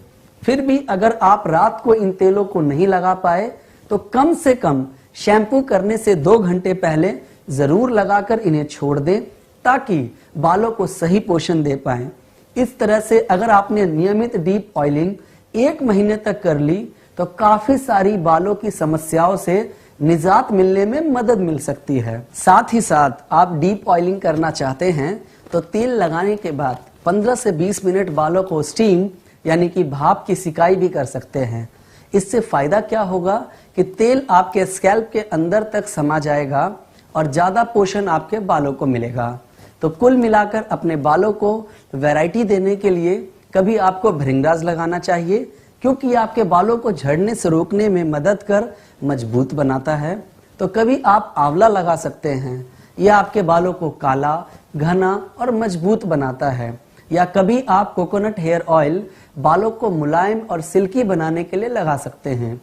फिर भी अगर आप रात को इन तेलों को नहीं लगा पाए तो कम से कम शैम्पू करने से 2 घंटे पहले जरूर लगाकर इन्हें छोड़ दें, ताकि बालों को सही पोषण दे पाएं। इस तरह से अगर आपने नियमित डीप ऑयलिंग 1 महीने तक कर ली तो काफी सारी बालों की समस्याओं से निजात मिलने में मदद मिल सकती है। साथ ही साथ आप डीप ऑयलिंग करना चाहते हैं तो तेल लगाने के बाद 15 से 20 मिनट बालों को स्टीम यानी कि भाप की सिकाई भी कर सकते हैं। इससे फायदा क्या होगा कि तेल आपके स्कैल्प के अंदर तक समा जाएगा और ज्यादा पोषण आपके बालों को मिलेगा। तो कुल मिलाकर अपने बालों को वैरायटी देने के लिए कभी आपको भृंगराज लगाना चाहिए, क्योंकि आपके बालों को झड़ने से रोकने में मदद कर मजबूत बनाता है। तो कभी आप आंवला लगा सकते हैं, यह आपके बालों को काला, घना और मजबूत बनाता है। या कभी आप कोकोनट हेयर ऑयल बालों को मुलायम और सिल्की बनाने के लिए लगा सकते हैं।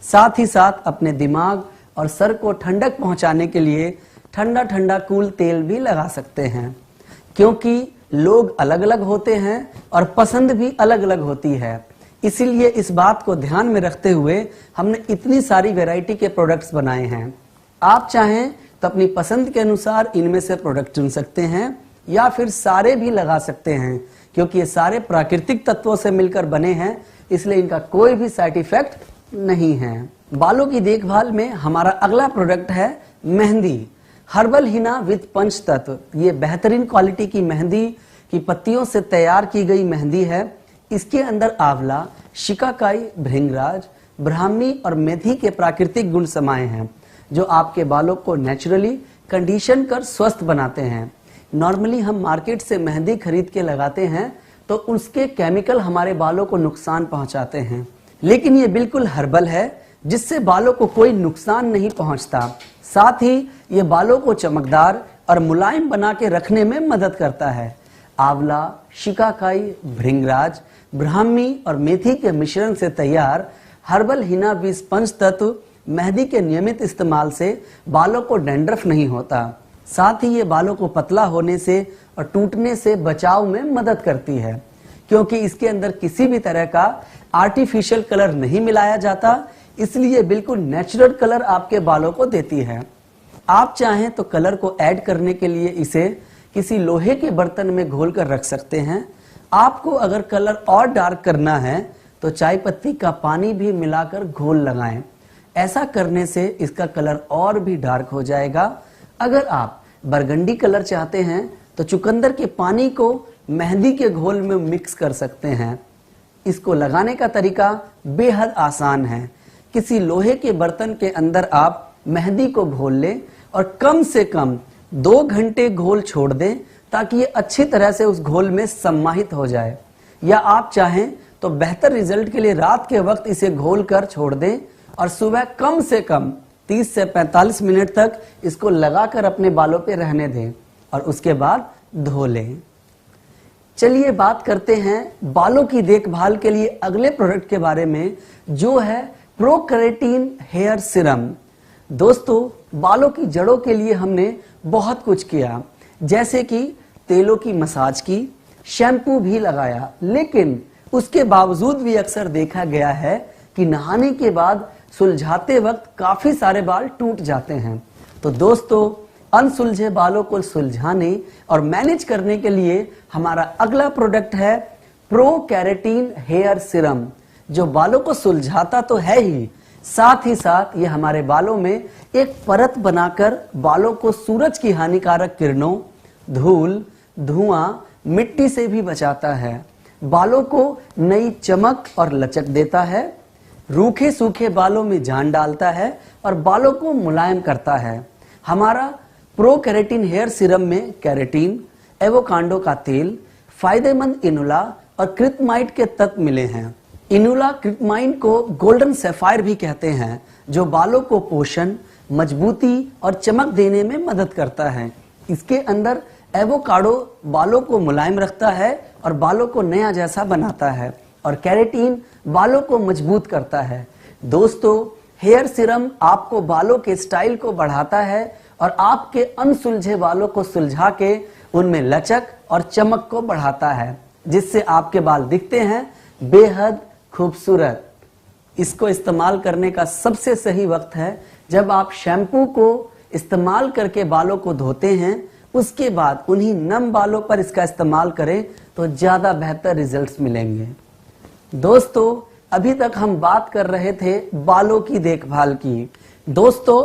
साथ ही साथ अपने दिमाग और सर को ठंडक पहुंचाने के लिए ठंडा ठंडा कूल तेल भी लगा सकते हैं, क्योंकि लोग अलग अलग होते हैं और पसंद भी अलग अलग होती है। इसीलिए इस बात को ध्यान में रखते हुए हमने इतनी सारी वैरायटी के प्रोडक्ट्स बनाए हैं। आप चाहें तो अपनी पसंद के अनुसार इनमें से प्रोडक्ट चुन सकते हैं या फिर सारे भी लगा सकते हैं, क्योंकि ये सारे प्राकृतिक तत्वों से मिलकर बने हैं, इसलिए इनका कोई भी साइड इफेक्ट नहीं है। बालों की देखभाल में हमारा अगला प्रोडक्ट है मेहंदी। हर्बल हिना विद पंच तत्व। ये बेहतरीन क्वालिटी की मेहंदी की पत्तियों से तैयार की गई मेहंदी है। इसके अंदर आंवला, शिकाकाई, भृंगराज, ब्राह्मी और मेथी के प्राकृतिक गुण समाये हैं, जो आपके बालों को नेचुरली कंडीशन कर स्वस्थ बनाते हैं। नॉर्मली हम मार्केट से मेहंदी खरीद के लगाते हैं तो उसके केमिकल हमारे बालों को नुकसान पहुंचाते हैं, लेकिन ये बिल्कुल हर्बल है, जिससे बालों को कोई नुकसान नहीं पहुंचता। साथ ही ये बालों को चमकदार और मुलायम बना के रखने में मदद करता है। आंवला, शिकाकाई, भृंगराज, ब्राह्मी और मेथी के मिश्रण से तैयार हर्बल हिना विद पंच तत्व मेहंदी के नियमित इस्तेमाल से बालों को डैंड्रफ नहीं होता। साथ ही ये बालों को पतला होने से और टूटने से बचाव में मदद करती है, क्योंकि इसके अंदर किसी भी तरह का आर्टिफिशियल कलर नहीं मिलाया जाता, इसलिए बिल्कुल नेचुरल कलर आपके बालों को देती है। आप चाहें तो कलर को ऐड करने के लिए इसे किसी लोहे के बर्तन में घोलकर रख सकते हैं। आपको अगर कलर और डार्क करना है तो चाय पत्ती का पानी भी मिलाकर घोल लगाएं। ऐसा करने से इसका कलर और भी डार्क हो जाएगा। अगर आप बरगंडी कलर चाहते हैं तो चुकंदर के पानी को मेहंदी के घोल में मिक्स कर सकते हैं। इसको लगाने का तरीका बेहद आसान है। किसी लोहे के बर्तन के अंदर आप मेहंदी को घोल लें और कम से कम 2 घंटे घोल छोड़ दें, ताकि ये अच्छी तरह से उस घोल में समाहित हो जाए। या आप चाहें तो बेहतर रिजल्ट के लिए रात के वक्त इसे घोल कर छोड़ दें और सुबह कम से कम 30 से 45 मिनट तक इसको लगाकर अपने बालों पे रहने दें और उसके बाद धो लें। चलिए बात करते हैं बालों की देखभाल के लिए अगले प्रोडक्ट के बारे में, जो है प्रो केराटिन हेयर सीरम। दोस्तों बालों की जड़ों के लिए हमने बहुत कुछ किया, जैसे कि तेलों की मसाज की, शैम्पू भी लगाया, लेकिन उसके बावजूद भी अक्सर देखा गया है कि नहाने के बाद सुलझाते वक्त काफी सारे बाल टूट जाते हैं। तो दोस्तों अनसुलझे बालों को सुलझाने और मैनेज करने के लिए हमारा अगला प्रोडक्ट है प्रो केराटिन हेयर सीरम, जो बालों को सुलझाता तो है ही, साथ ही साथ ये हमारे बालों में एक परत बनाकर बालों को सूरज की हानिकारक किरणों, धूल, धुआं, मिट्टी से भी बचाता है, बालों को नई चमक और लचक देता है, रूखे सूखे बालों में जान डालता है और बालों को मुलायम करता है। हमारा प्रो केराटिन हेयर सीरम में केराटिन, एवोकाडो का तेल, फायदेमंद इनुला और क्रिप्टमाइड के तत्व मिले हैं। इनुला क्रिप्टमाइड को गोल्डन सैफायर भी कहते हैं, जो बालों को पोषण, मजबूती और चमक देने में मदद करता है। इसके अंदर एवोकाडो बालों को मुलायम रखता है और बालों को नया जैसा बनाता है, और केराटिन बालों को मजबूत करता है। दोस्तों हेयर सीरम आपको बालों के स्टाइल को बढ़ाता है और आपके अनसुलझे बालों को सुलझा के उनमें लचक और चमक को बढ़ाता है, जिससे आपके बाल दिखते हैं बेहद खूबसूरत। इसको इस्तेमाल करने का सबसे सही वक्त है जब आप शैम्पू को इस्तेमाल करके बालों को धोते हैं, उसके बाद उन्हीं नम बालों पर इसका इस्तेमाल करें तो ज्यादा बेहतर रिजल्ट्स मिलेंगे। दोस्तों अभी तक हम बात कर रहे थे बालों की देखभाल की। दोस्तों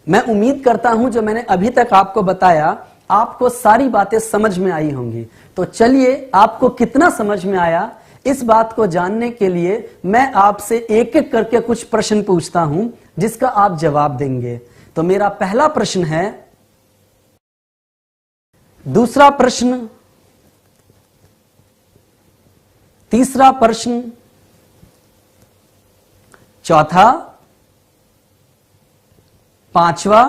मैं उम्मीद करता हूं जो मैंने अभी तक आपको बताया आपको सारी बातें समझ में आई होंगी। तो चलिए आपको कितना समझ में आया इस बात को जानने के लिए मैं आपसे एक एक करके कुछ प्रश्न पूछता हूं, जिसका आप जवाब देंगे। तो मेरा पहला प्रश्न है, दूसरा प्रश्न, तीसरा प्रश्न, चौथा, पांचवा।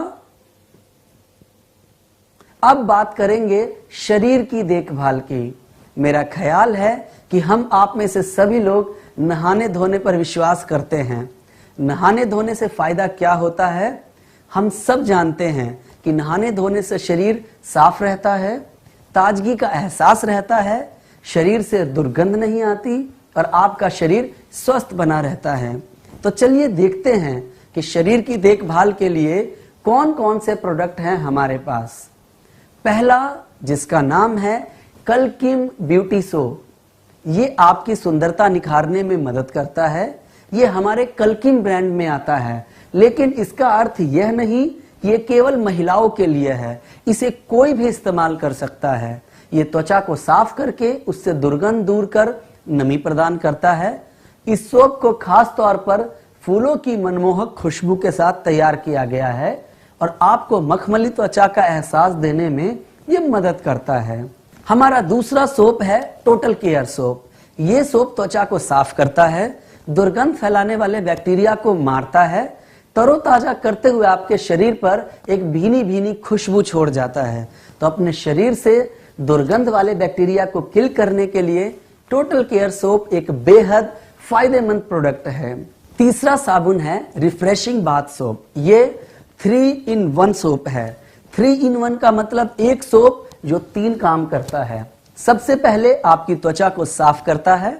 अब बात करेंगे शरीर की देखभाल की। मेरा ख्याल है कि हम आप में से सभी लोग नहाने धोने पर विश्वास करते हैं। नहाने धोने से फायदा क्या होता है? हम सब जानते हैं कि नहाने धोने से शरीर साफ रहता है, ताजगी का एहसास रहता है, शरीर से दुर्गंध नहीं आती और आपका शरीर स्वस्थ बना रहता है। तो चलिए देखते हैं कि शरीर की देखभाल के लिए कौन कौन से प्रोडक्ट हैं हमारे पास। पहला, जिसका नाम है कल्किम ब्यूटी सोप, ये आपकी सुंदरता निखारने में मदद करता है। ये हमारे कल्किम ब्रांड में आता है, लेकिन इसका अर्थ यह नहीं ये केवल महिलाओं के लिए है, इसे कोई भी इस्तेमाल कर सकता है। ये त्वचा को साफ करके उससे दुर्गंध दूर कर नमी प्रदान करता है। इस सोप को खास तौर पर फूलों की मनमोहक खुशबू के साथ तैयार किया गया है और आपको मखमली त्वचा का एहसास देने में ये मदद करता है। हमारा दूसरा सोप है टोटल केयर सोप। ये सोप त्वचा को साफ करता है, दुर्गंध फैलाने वाले बैक्टीरिया को मारता है, तरोताजा करते हुए आपके शरीर पर एक भीनी भीनी खुशबू छोड़ जाता है। तो अपने शरीर से दुर्गंध वाले बैक्टीरिया को किल करने के लिए टोटल केयर सोप एक बेहद फायदेमंद प्रोडक्ट है। तीसरा साबुन है रिफ्रेशिंग बाथ सोप। ये 3 in 1 सोप है। 3 in 1 का मतलब एक सोप जो 3 काम करता है। सबसे पहले आपकी त्वचा को साफ करता है,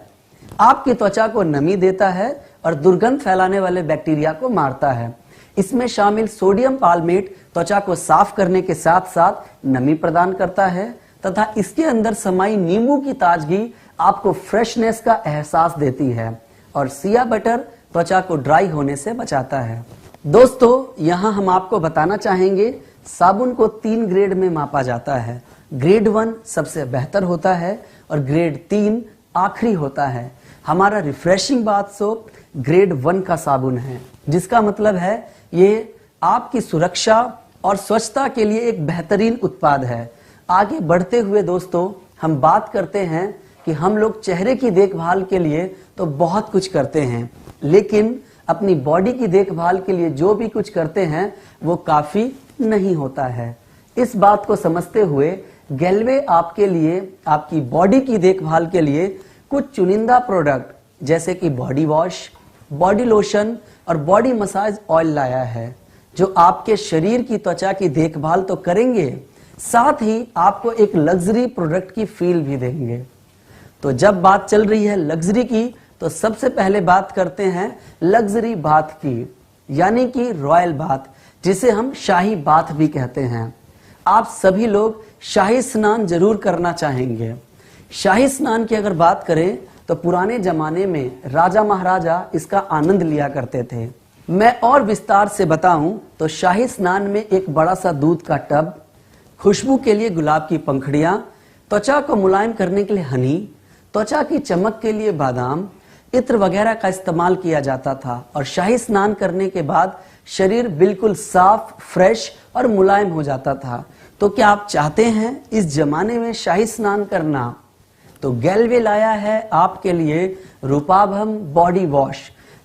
आपकी त्वचा को नमी देता है और दुर्गंध फैलाने वाले बैक्टीरिया को मारता है। इसमें शामिल सोडियम पाल्मेट त्वचा को साफ करने के साथ साथ नमी प्रदान करता है तथा इसके अंदर समाई नींबू की ताजगी आपको फ्रेशनेस का एहसास देती है और सिया बटर त्वचा को ड्राई होने से बचाता है। दोस्तों यहाँ हम आपको बताना चाहेंगे साबुन को 3 ग्रेड में मापा जाता है। ग्रेड 1 सबसे बेहतर होता है और ग्रेड 3 आखिरी होता है। हमारा रिफ्रेशिंग बाथ सोप ग्रेड 1 का साबुन है, जिसका मतलब है ये आपकी सुरक्षा और स्वच्छता के लिए एक बेहतरीन उत्पाद है। आगे बढ़ते हुए दोस्तों हम बात करते हैं कि हम लोग चेहरे की देखभाल के लिए तो बहुत कुछ करते हैं, लेकिन अपनी बॉडी की देखभाल के लिए जो भी कुछ करते हैं वो काफी नहीं होता है। इस बात को समझते हुए गैल्वे आपके लिए आपकी बॉडी की देखभाल के लिए कुछ चुनिंदा प्रोडक्ट जैसे कि बॉडी वॉश, बॉडी लोशन और बॉडी मसाज ऑयल लाया है। जो आपके शरीर की त्वचा की देखभाल तो करेंगे, साथ ही आपको एक लग्जरी प्रोडक्ट की फील भी देंगे। तो जब बात चल रही है लग्जरी की, तो सबसे पहले बात करते हैं लग्जरी बाथ की, यानी कि रॉयल बाथ, जिसे हम शाही बाथ भी कहते हैं। आप सभी लोग शाही स्नान जरूर करना चाहेंगे। शाही स्नान की अगर बात करें तो पुराने जमाने में राजा महाराजा इसका आनंद लिया करते थे। मैं और विस्तार से बताऊं तो शाही स्नान में एक बड़ा सा दूध का टब, खुशबू के लिए गुलाब की पंखुड़ियां, त्वचा को मुलायम करने के लिए हनी, त्वचा की चमक के लिए बादाम, इत्र वगैरह का इस्तेमाल किया जाता था। और शाही स्नान करने के बाद शरीर बिल्कुल साफ, फ्रेश और मुलायम हो जाता था। तो क्या आप चाहते हैं इस जमाने में शाही स्नान करना? तो गैल्वे लाया है आपके लिए रूपाभम बॉडी वॉश,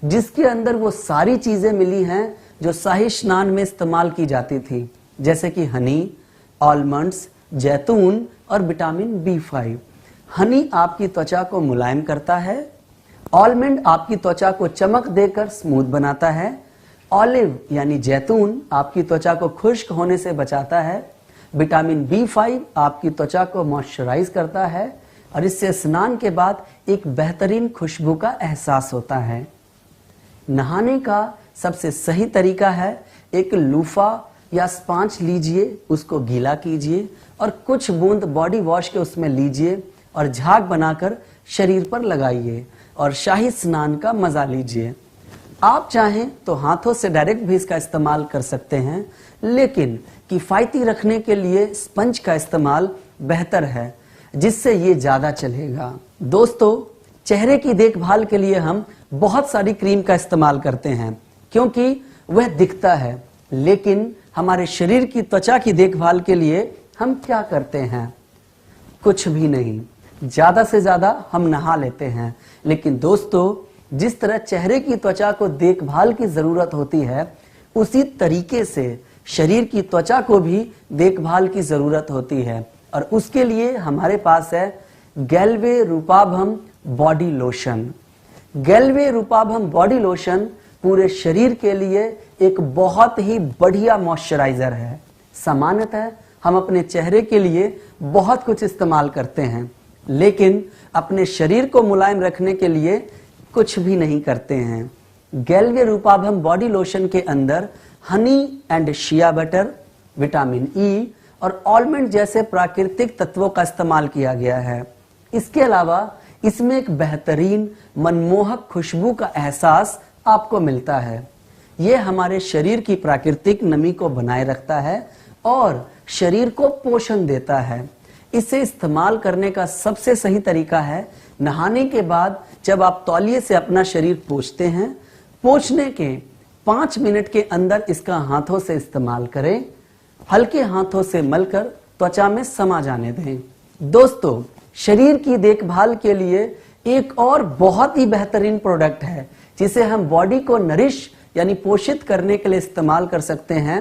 जिसके अंदर वो सारी चीजें मिली हैं जो शाही स्नान में इस्तेमाल की जाती थी, जैसे कि हनी, आलमंड्स, जैतून और विटामिन B5। हनी आपकी त्वचा को मुलायम करता है, आलमंड आपकी त्वचा को चमक देकर स्मूथ बनाता है, ऑलिव यानी जैतून आपकी त्वचा को खुश्क होने से बचाता है, विटामिन B5 आपकी त्वचा को मॉइस्चराइज करता है और इससे स्नान के बाद एक बेहतरीन खुशबू का एहसास होता है। नहाने का सबसे सही तरीका है एक लूफा या स्पॉन्ज लीजिए, उसको गीला कीजिए और कुछ बूंद बॉडी वॉश के उसमें लीजिए और झाग बनाकर शरीर पर लगाइए और शाही स्नान का मजा लीजिए। आप चाहें तो हाथों से डायरेक्ट भी इसका इस्तेमाल कर सकते हैं, लेकिन किफायती रखने के लिए स्पंज का इस्तेमाल बेहतर है, जिससे ये ज्यादा चलेगा। दोस्तों, चेहरे की देखभाल के लिए हम बहुत सारी क्रीम का इस्तेमाल करते हैं क्योंकि वह दिखता है, लेकिन हमारे शरीर की त्वचा की देखभाल के लिए हम क्या करते हैं? कुछ भी नहीं। ज्यादा से ज्यादा हम नहा लेते हैं। लेकिन दोस्तों, जिस तरह चेहरे की त्वचा को देखभाल की जरूरत होती है, उसी तरीके से शरीर की त्वचा को भी देखभाल की जरूरत होती है और उसके लिए हमारे पास है गैल्वे रूपाभम बॉडी लोशन। गैल्वे रूपाभम बॉडी लोशन पूरे शरीर के लिए एक बहुत ही बढ़िया मॉइस्चराइजर है। सामान्यतः हम अपने चेहरे के लिए बहुत कुछ इस्तेमाल करते हैं, लेकिन अपने शरीर को मुलायम रखने के लिए कुछ भी नहीं करते हैं। गैल्वे रूपाभम बॉडी लोशन के अंदर honey and shea butter, vitamin E और आलमंड जैसे प्राकृतिक तत्वों का इस्तेमाल किया गया है। इसके अलावा इसमें एक बेहतरीन मनमोहक खुशबू का एहसास आपको मिलता है। यह हमारे शरीर की प्राकृतिक नमी को बनाए रखता है और शरीर को पोषण देता है। इसे इस्तेमाल करने का सबसे सही तरीका है नहाने के बाद जब आप तौलिए से अपना शरीर पोंछते हैं, पोंछने के 5 मिनट के अंदर इसका हाथों से इस्तेमाल करें। हल्के हाथों से मलकर त्वचा में समा जाने दें। दोस्तों, शरीर की देखभाल के लिए एक और बहुत ही बेहतरीन प्रोडक्ट है जिसे हम बॉडी को नरिश यानी पोषित करने के लिए इस्तेमाल कर सकते हैं।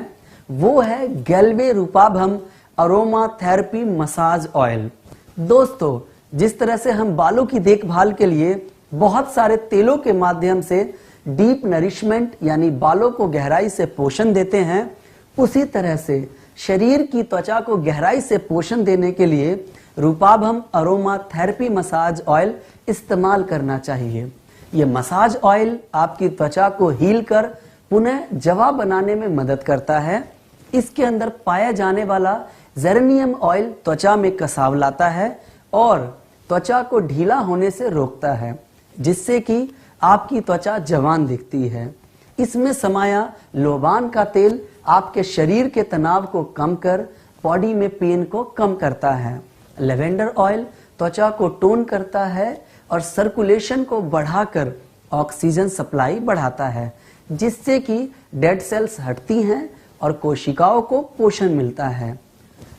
वो है गैल्वे रूपाभम अरोमा थेरेपी मसाज ऑयल। दोस्तों, जिस तरह से हम बालों की देखभाल के लिए बहुत सारे तेलों के माध्यम से डीप नरिशमेंट यानी बालों को गहराई से पोषण देते हैं, उसी तरह से शरीर की त्वचा को गहराई से पोषण देने के लिए रूपाभम अरोमा थेरेपी मसाज ऑयल इस्तेमाल करना चाहिए। ये मसाज ऑयल आपकी त्वचा को हील कर पुनः जवा बनाने में मदद करता है। इसके अंदर पाया जाने वाला जेरेनियम ऑयल त्वचा में कसाव लाता है और त्वचा को ढीला होने से रोकता है, जिससे कि आपकी त्वचा जवान दिखती है। इसमें समाया लोबान का तेल आपके शरीर के तनाव को कम कर बॉडी में पेन को कम करता है। लेवेंडर ऑयल त्वचा को टोन करता है और सर्कुलेशन को बढ़ाकर ऑक्सीजन सप्लाई बढ़ाता है, जिससे कि डेड सेल्स हटती हैं और कोशिकाओं को पोषण मिलता है।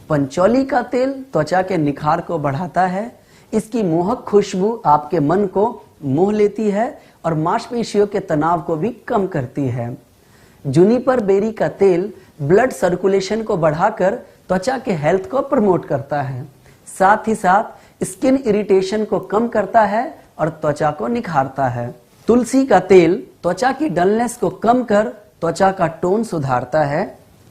पंचौली का तेल त्वचा के निखार को बढ़ाता है। इसकी मोहक खुशबू आपके मन को मोह लेती है और मांसपेशियों के तनाव को भी कम करती है। जूनिपर बेरी का तेल ब्लड सर्कुलेशन को बढ़ाकर त्वचा के हेल्थ को प्रमोट करता है। साथ ही साथ स्किन इरिटेशन को कम करता है और त्वचा को निखारता है। तुलसी का तेल त्वचा की डलनेस को कम कर त्वचा का टोन सुधारता है।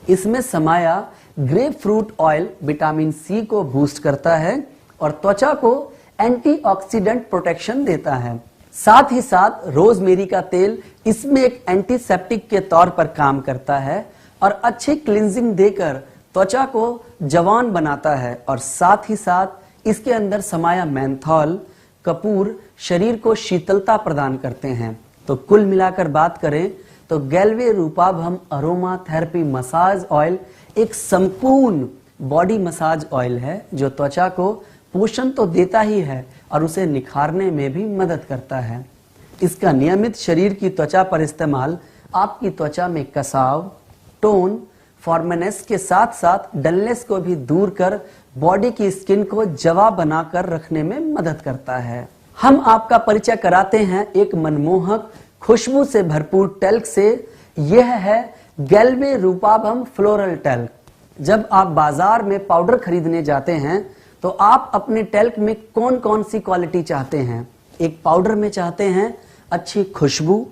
इसमें समाया grapefruit oil vitamin C को बूस्ट करता है और त्वचा को एंटीऑक्सीडेंट प्रोटेक्शन देता है। साथ ही साथ रोजमेरी का तेल इसमें एक एंटीसेप्टिक के तौर पर काम करता है और अच्छी क्लींजिंग देकर त्वचा को जवान बनाता है। और साथ ही साथ इसके अंदर समाया मेंथॉल, कपूर शरीर को शीतलता प्रदान करते हैं। तो कुल मिलाकर बात करें तो गैल्वे रूपाभम अरोमा थेरेपी मसाज ऑयल एक संपूर्ण बॉडी मसाज ऑयल है जो त्वचा को पोषण तो देता ही है और उसे निखारने में भी मदद करता है। इसका नियमित शरीर की त्वचा पर इस्तेमाल आपकी त्वचा में कसाव, टोन, फॉर्मनेस के साथ साथ डलनेस को भी दूर कर बॉडी की स्किन को जवा बनाकर रखने में मदद करता है। हम आपका परिचय कराते हैं एक मनमोहक खुशबू से भरपूर टैल्क से। यह है गैल्वे रूपाभम फ्लोरल टैल्क। जब आप बाजार में पाउडर खरीदने जाते हैं तो आप अपने टैल्क में कौन कौन सी क्वालिटी चाहते हैं? एक पाउडर में चाहते हैं अच्छी खुशबू,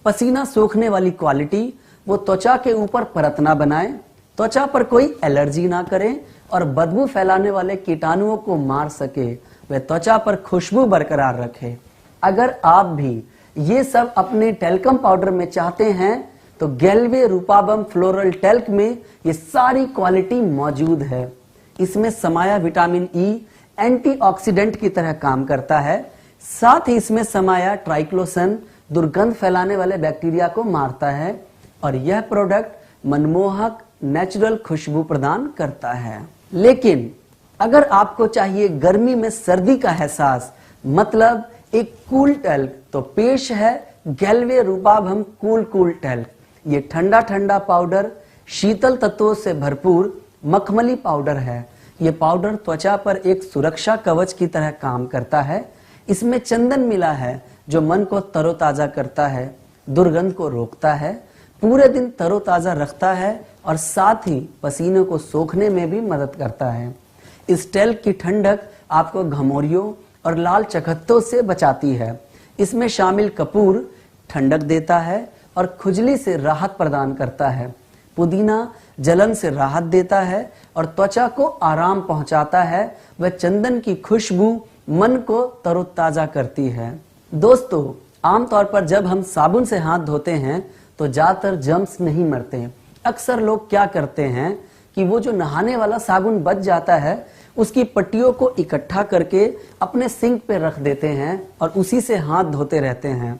पसीना सूखने वाली क्वालिटी, वो त्वचा के ऊपर परत ना बनाए, त्वचा पर कोई एलर्जी ना करे और बदबू फैलाने वाले कीटाणुओं को मार सके, वह त्वचा पर खुशबू बरकरार रखे। अगर आप भी ये सब अपने टैल्कम पाउडर में चाहते हैं तो गैल्वे रूपाभम फ्लोरल टैल्क में ये सारी क्वालिटी मौजूद है। इसमें समाया विटामिन ई एंटीऑक्सीडेंट की तरह काम करता है। साथ ही इसमें समाया ट्राइक्लोसन दुर्गंध फैलाने वाले बैक्टीरिया को मारता है और यह प्रोडक्ट मनमोहक नेचुरल खुशबू प्रदान करता है। लेकिन अगर आपको चाहिए गर्मी में सर्दी का एहसास, मतलब एक कूल टैल्क, तो पेश है गैल्वे रूपाभम कूल टैल्क। ये ठंडा ठंडा पाउडर शीतल तत्वों से भरपूर मखमली पाउडर है। ये पाउडर त्वचा पर एक सुरक्षा कवच की तरह काम करता है। इसमें चंदन मिला है जो मन को तरोताजा करता है, दुर्गंध को रोकता है, पूरे दिन तरोताजा रखता है और साथ ही पसीने को सोखने में भी मदद करता है। इस टैल्क की ठंडक आपको घमौरियों और लाल चकत्तों से बचाती है। इसमें शामिल कपूर ठंडक देता है और खुजली से राहत प्रदान करता है। पुदीना जलन से राहत देता है और त्वचा को आराम पहुंचाता है। वह चंदन की खुशबू मन को तरोताजा करती है। दोस्तों, आमतौर पर जब हम साबुन से हाथ धोते हैं तो ज्यादातर जर्म्स नहीं मरते। अक्सर लोग क्या करते हैं कि वो जो नहाने वाला साबुन बच जाता है उसकी पट्टियों को इकट्ठा करके अपने सिंक पे रख देते हैं और उसी से हाथ धोते रहते हैं।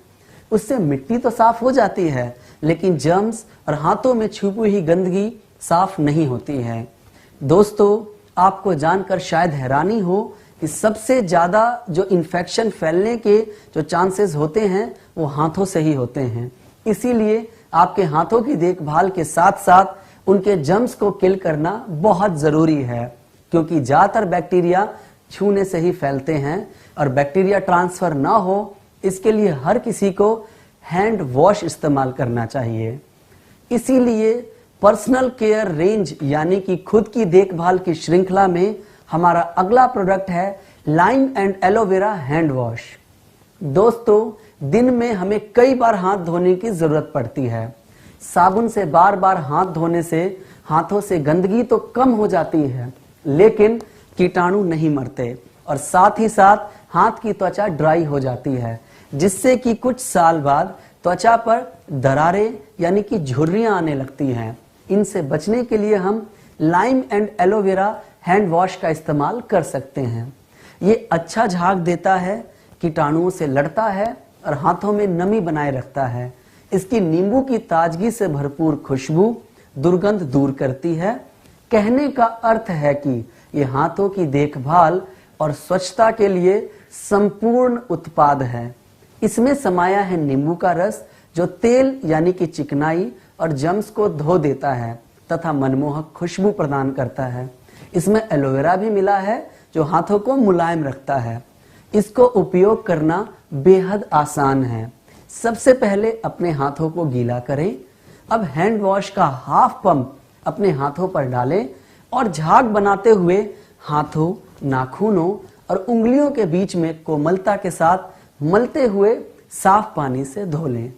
उससे मिट्टी तो साफ हो जाती है लेकिन जर्म्स और हाथों में छुपी हुई गंदगी साफ नहीं होती है। दोस्तों, आपको जानकर शायद हैरानी हो कि सबसे ज्यादा जो इन्फेक्शन फैलने के जो चांसेस होते हैं वो हाथों से ही होते हैं। इसीलिए आपके हाथों की देखभाल के साथ साथ उनके जर्म्स को किल करना बहुत जरूरी है, क्योंकि ज्यादातर बैक्टीरिया छूने से ही फैलते हैं और बैक्टीरिया ट्रांसफर ना हो इसके लिए हर किसी को हैंड वॉश इस्तेमाल करना चाहिए। इसीलिए पर्सनल केयर रेंज यानी कि खुद की देखभाल की श्रृंखला में हमारा अगला प्रोडक्ट है lime and aloe vera hand wash. दोस्तों, दिन में हमें कई बार हाथ धोने की जरूरत पड़ती है। साबुन से बार बार हाथ धोने से हाथों से गंदगी तो कम हो जाती है लेकिन कीटाणु नहीं मरते और साथ ही साथ हाथ की त्वचा ड्राई हो जाती है, जिससे कि कुछ साल बाद त्वचा पर दरारें यानी कि झुर्रियां आने लगती हैं। इनसे बचने के लिए हम lime and aloe vera hand wash का इस्तेमाल कर सकते हैं। ये अच्छा झाग देता है, कीटाणुओं से लड़ता है और हाथों में नमी बनाए रखता है। इसकी नींबू की ताजगी से भरपूर खुशबू दुर्गंध दूर करती है। कहने का अर्थ है कि ये हाथों की देखभाल और स्वच्छता के लिए संपूर्ण उत्पाद है। इसमें समाया है नींबू का रस जो तेल यानी कि चिकनाई और जर्म्स को धो देता है तथा मनमोहक खुशबू प्रदान करता है। इसमें एलोवेरा भी मिला है जो हाथों को मुलायम रखता है। इसको उपयोग करना बेहद आसान है। सबसे पहले अपने हाथों को गीला करें। अब हैंड वॉश का हाफ पंप अपने हाथों पर डालें और झाग बनाते हुए हाथों, नाखूनों और उंगलियों के बीच में कोमलता के साथ मलते हुए साफ पानी से धो लें।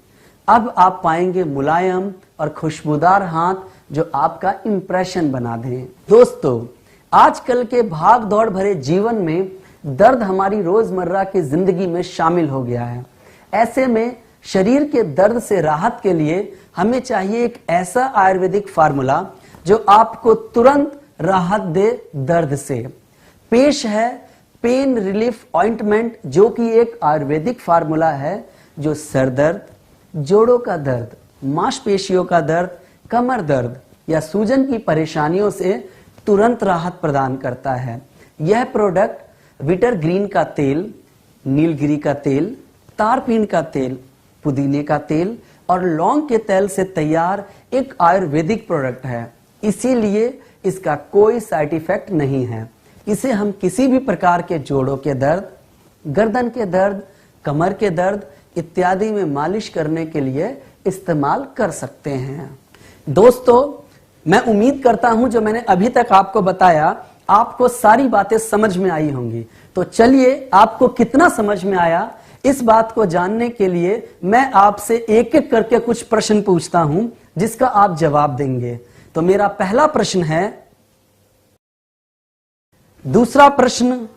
अब आप पाएंगे मुलायम और खुशबूदार हाथ जो आपका इंप्रेशन बना दें। दोस्तों, आजकल के भाग दौड़ भरे जीवन में दर्द हमारी रोजमर्रा की जिंदगी में शामिल हो गया है। ऐसे में शरीर के दर्द से राहत के लिए हमें चाहिए एक ऐसा आयुर्वेदिक फार्मूला जो आपको तुरंत राहत दे दर्द से। पेश है पेन रिलीफ ऑइंटमेंट, जो कि एक आयुर्वेदिक फार्मूला है जो सर दर्द, जोड़ों का दर्द, मांसपेशियों का दर्द, कमर दर्द या सूजन की परेशानियों से तुरंत राहत प्रदान करता है। यह प्रोडक्ट विटर ग्रीन का तेल, नीलगिरी का तेल, तारपीन का तेल, पुदीने का तेल और लौंग के तेल से तैयार एक आयुर्वेदिक प्रोडक्ट है, इसीलिए इसका कोई साइड इफेक्ट नहीं है। इसे हम किसी भी प्रकार के जोड़ों के दर्द, गर्दन के दर्द, कमर के दर्द इत्यादि में मालिश करने के लिए इस्तेमाल कर सकते हैं। दोस्तों, मैं उम्मीद करता हूं जो मैंने अभी तक आपको बताया आपको सारी बातें समझ में आई होंगी। तो चलिए, आपको कितना समझ में आया इस बात को जानने के लिए मैं आपसे एक एक करके कुछ प्रश्न पूछता हूं जिसका आप जवाब देंगे। तो मेरा पहला प्रश्न है, दूसरा प्रश्न,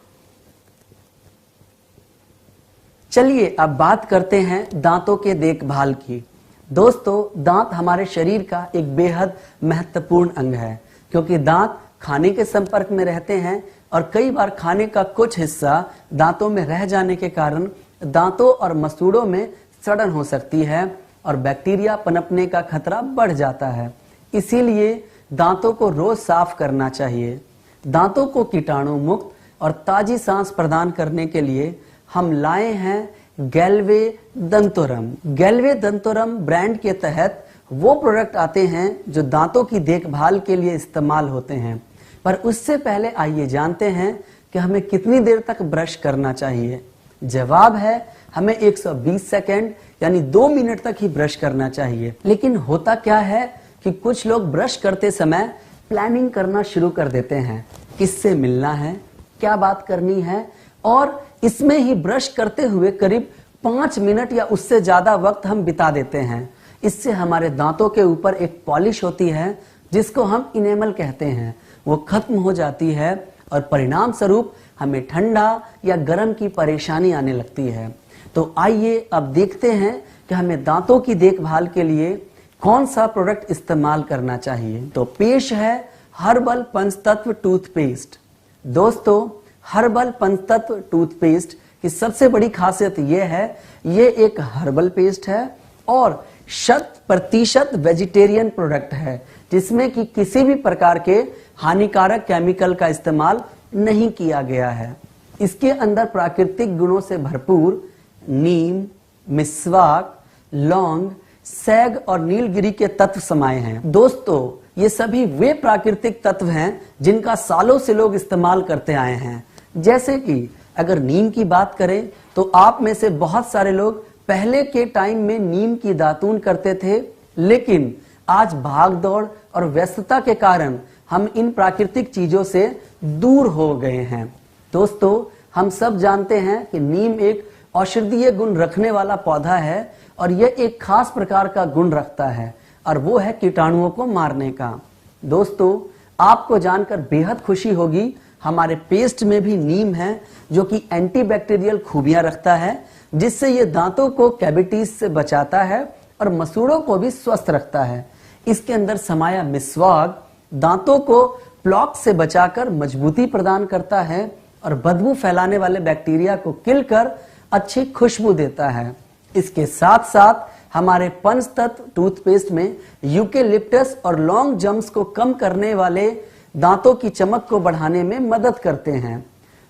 चलिए अब बात करते हैं दांतों के देखभाल की। दोस्तों, दांत हमारे शरीर का एक बेहद महत्वपूर्ण अंग है, क्योंकि दांत खाने के संपर्क में रहते हैं और कई बार खाने का कुछ हिस्सा दांतों में रह जाने के कारण दांतों और मसूड़ों में सड़न हो सकती है और बैक्टीरिया पनपने का खतरा बढ़ जाता है। इसीलिए दांतों को रोज साफ करना चाहिए। दांतों को कीटाणु मुक्त और ताजी सांस प्रदान करने के लिए हम लाए हैं गैल्वे दंतोरम। गैल्वे दंतोरम ब्रांड के तहत वो प्रोडक्ट आते हैं जो दांतों की देखभाल के लिए इस्तेमाल होते हैं। पर उससे पहले आइए जानते हैं कि हमें कितनी देर तक ब्रश करना चाहिए। जवाब है, हमें 120 सेकेंड यानी 2 मिनट तक ही ब्रश करना चाहिए। लेकिन होता क्या है कि कुछ लोग ब्रश करते समय प्लानिंग करना शुरू कर देते हैं, किससे मिलना है, क्या बात करनी है, और इसमें ही ब्रश करते हुए करीब 5 मिनट या उससे ज्यादा वक्त हम बिता देते हैं। इससे हमारे दांतों के ऊपर एक पॉलिश होती है जिसको हम इनेमल कहते हैं, वो खत्म हो जाती है और परिणाम स्वरूप हमें ठंडा या गर्म की परेशानी आने लगती है। तो आइए अब देखते हैं कि हमें दांतों की देखभाल के लिए कौन सा प्रोडक्ट इस्तेमाल करना चाहिए। तो पेश है हर्बल पंचतत्व टूथपेस्ट। दोस्तों, हर्बल पंचतत्व टूथपेस्ट की सबसे बड़ी खासियत यह है, ये एक हर्बल पेस्ट है और 100% वेजिटेरियन प्रोडक्ट है, जिसमें कि किसी भी प्रकार के हानिकारक केमिकल का इस्तेमाल नहीं किया गया है। इसके अंदर प्राकृतिक गुणों से भरपूर नीम, मिस्वाक, लौंग, सैग और नीलगिरी के तत्व समाये हैं। दोस्तों, ये सभी वे प्राकृतिक तत्व हैं जिनका सालों से लोग इस्तेमाल करते आए हैं। जैसे कि अगर नीम की बात करें तो आप में से बहुत सारे लोग पहले के टाइम में नीम की दातून करते थे, लेकिन आज भाग दौड़ और व्यस्तता के कारण हम इन प्राकृतिक चीजों से दूर हो गए हैं। दोस्तों, हम सब जानते हैं कि नीम एक औषधीय गुण रखने वाला पौधा है और यह एक खास प्रकार का गुण रखता है और वो है कीटाणुओं को मारने का। दोस्तों, आपको जानकर बेहद खुशी होगी, हमारे पेस्ट में भी नीम है जो कि एंटीबैक्टीरियल खूबियां रखता है, जिससे ये दांतों को कैविटीज से बचाता है और मसूड़ों को भी स्वस्थ रखता है। इसके अंदर समाया मिस्वाक दांतों को प्लॉक से बचाकर मजबूती प्रदान करता है और बदबू फैलाने वाले बैक्टीरिया को किल कर अच्छी खुशबू देता है। इसके साथ साथ हमारे पंचतत्व टूथपेस्ट में यूकेलिप्टस और लॉन्ग जम्स को कम करने वाले दांतों की चमक को बढ़ाने में मदद करते हैं।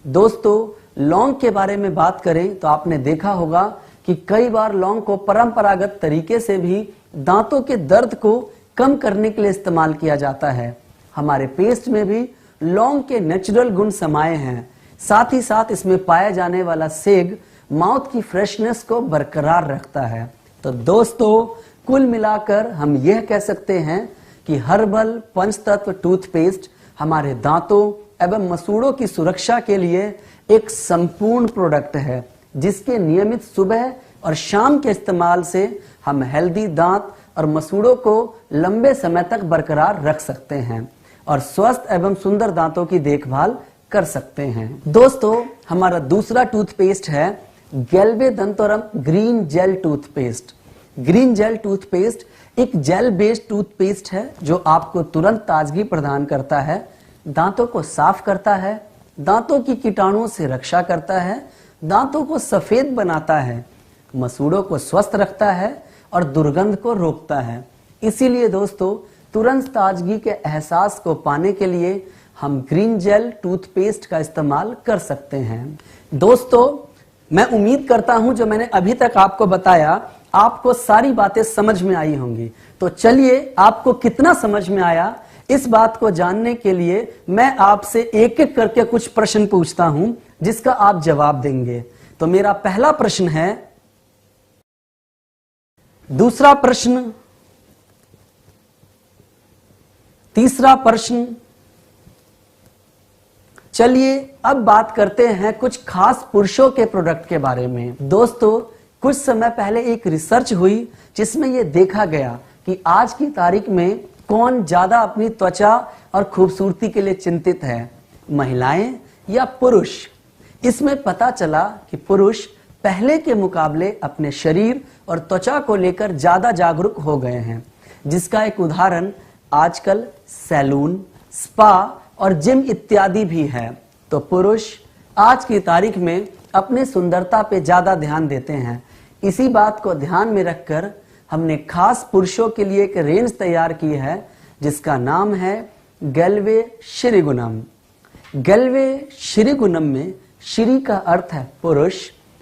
दोस्तों, लौंग के बारे में बात करें तो आपने देखा होगा कि कई बार लौंग को परंपरागत तरीके से भी दांतों के दर्द को कम करने के लिए इस्तेमाल किया जाता है। हमारे पेस्ट में भी लौंग के नेचुरल गुण समाये हैं। साथ ही साथ इसमें पाया जाने वाला सेग माउथ की फ्रेशनेस को बरकरार रखता है। तो दोस्तों, कुल मिलाकर हम यह कह सकते हैं कि हर्बल पंचतत्व टूथपेस्ट हमारे दांतों एवं मसूड़ों की सुरक्षा के लिए एक संपूर्ण प्रोडक्ट है, जिसके नियमित सुबह और शाम के इस्तेमाल से हम हेल्दी दांत और मसूड़ों को लंबे समय तक बरकरार रख सकते हैं और स्वस्थ एवं सुंदर दांतों की देखभाल कर सकते हैं। दोस्तों, हमारा दूसरा टूथपेस्ट है गैल्वे दंतोरम green gel toothpaste. Green gel toothpaste एक जेल बेस्ड टूथपेस्ट है जो आपको तुरंत ताजगी प्रदान करता है, दांतों को साफ करता है, दांतों की कीटाणुओं से रक्षा करता है, दांतों को सफेद बनाता है, मसूड़ों को स्वस्थ रखता है और दुर्गंध को रोकता है। इसीलिए दोस्तों, तुरंत ताजगी के एहसास को पाने के लिए हम ग्रीन जेल टूथपेस्ट का इस्तेमाल कर सकते हैं। दोस्तों, मैं उम्मीद करता हूं जो मैंने अभी तक आपको बताया आपको सारी बातें समझ में आई होंगी। तो चलिए, आपको कितना समझ में आया इस बात को जानने के लिए मैं आपसे एक एक करके कुछ प्रश्न पूछता हूं जिसका आप जवाब देंगे। तो मेरा पहला प्रश्न है, दूसरा प्रश्न, तीसरा प्रश्न। चलिए अब बात करते हैं कुछ खास पुरुषों के प्रोडक्ट के बारे में। दोस्तों, कुछ समय पहले एक रिसर्च हुई जिसमें यह देखा गया कि आज की तारीख में कौन ज्यादा अपनी त्वचा और खूबसूरती के लिए चिंतित है, महिलाएं या पुरुष। इसमें पता चला कि पुरुष पहले के मुकाबले अपने शरीर और त्वचा को लेकर ज्यादा जागरूक हो गए हैं, जिसका एक उदाहरण आजकल सैलून, स्पा और जिम इत्यादि भी है। तो पुरुष आज की तारीख में अपने सुंदरता पे ज्यादा ध्यान देते हैं। इसी बात को ध्यान में रखकर हमने खास पुरुषों के लिए एक रेंज तैयार की है जिसका नाम है गैल्वे श्रीगुणम। गैल्वे श्रीगुणम में श्री का अर्थ है पुरुष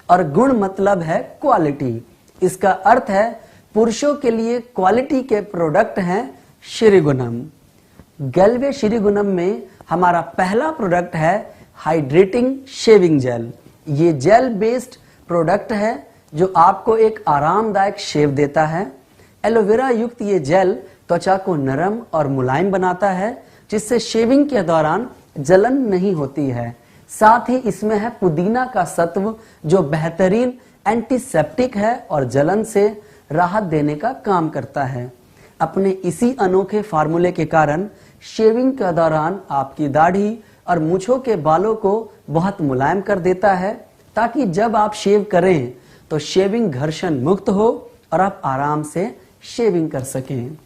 और गुण मतलब है क्वालिटी। इसका अर्थ है पुरुषों के लिए क्वालिटी के प्रोडक्ट हैं श्रीगुणम। गैल्वे श्रीगुणम में हमारा पहला प्रोडक्ट है हाइड्रेटिंग शेविंग जेल। ये जेल बेस्ड प्रोडक्ट है जो आपको एक आरामदायक शेव देता है। एलोवेरा युक्त ये जेल त्वचा को नरम और मुलायम बनाता है, जिससे शेविंग के दौरान जलन नहीं होती है। साथ ही इसमें है पुदीना का सत्व जो बेहतरीन एंटीसेप्टिक है और जलन से राहत देने का काम करता है। अपने इसी अनोखे फार्मूले के कारण शेविंग के दौरान आपकी दाढ़ी और मूंछों के बालों को बहुत मुलायम कर देता है, ताकि जब आप शेव करें तो शेविंग घर्षण मुक्त हो और आप आराम से शेविंग कर सकें।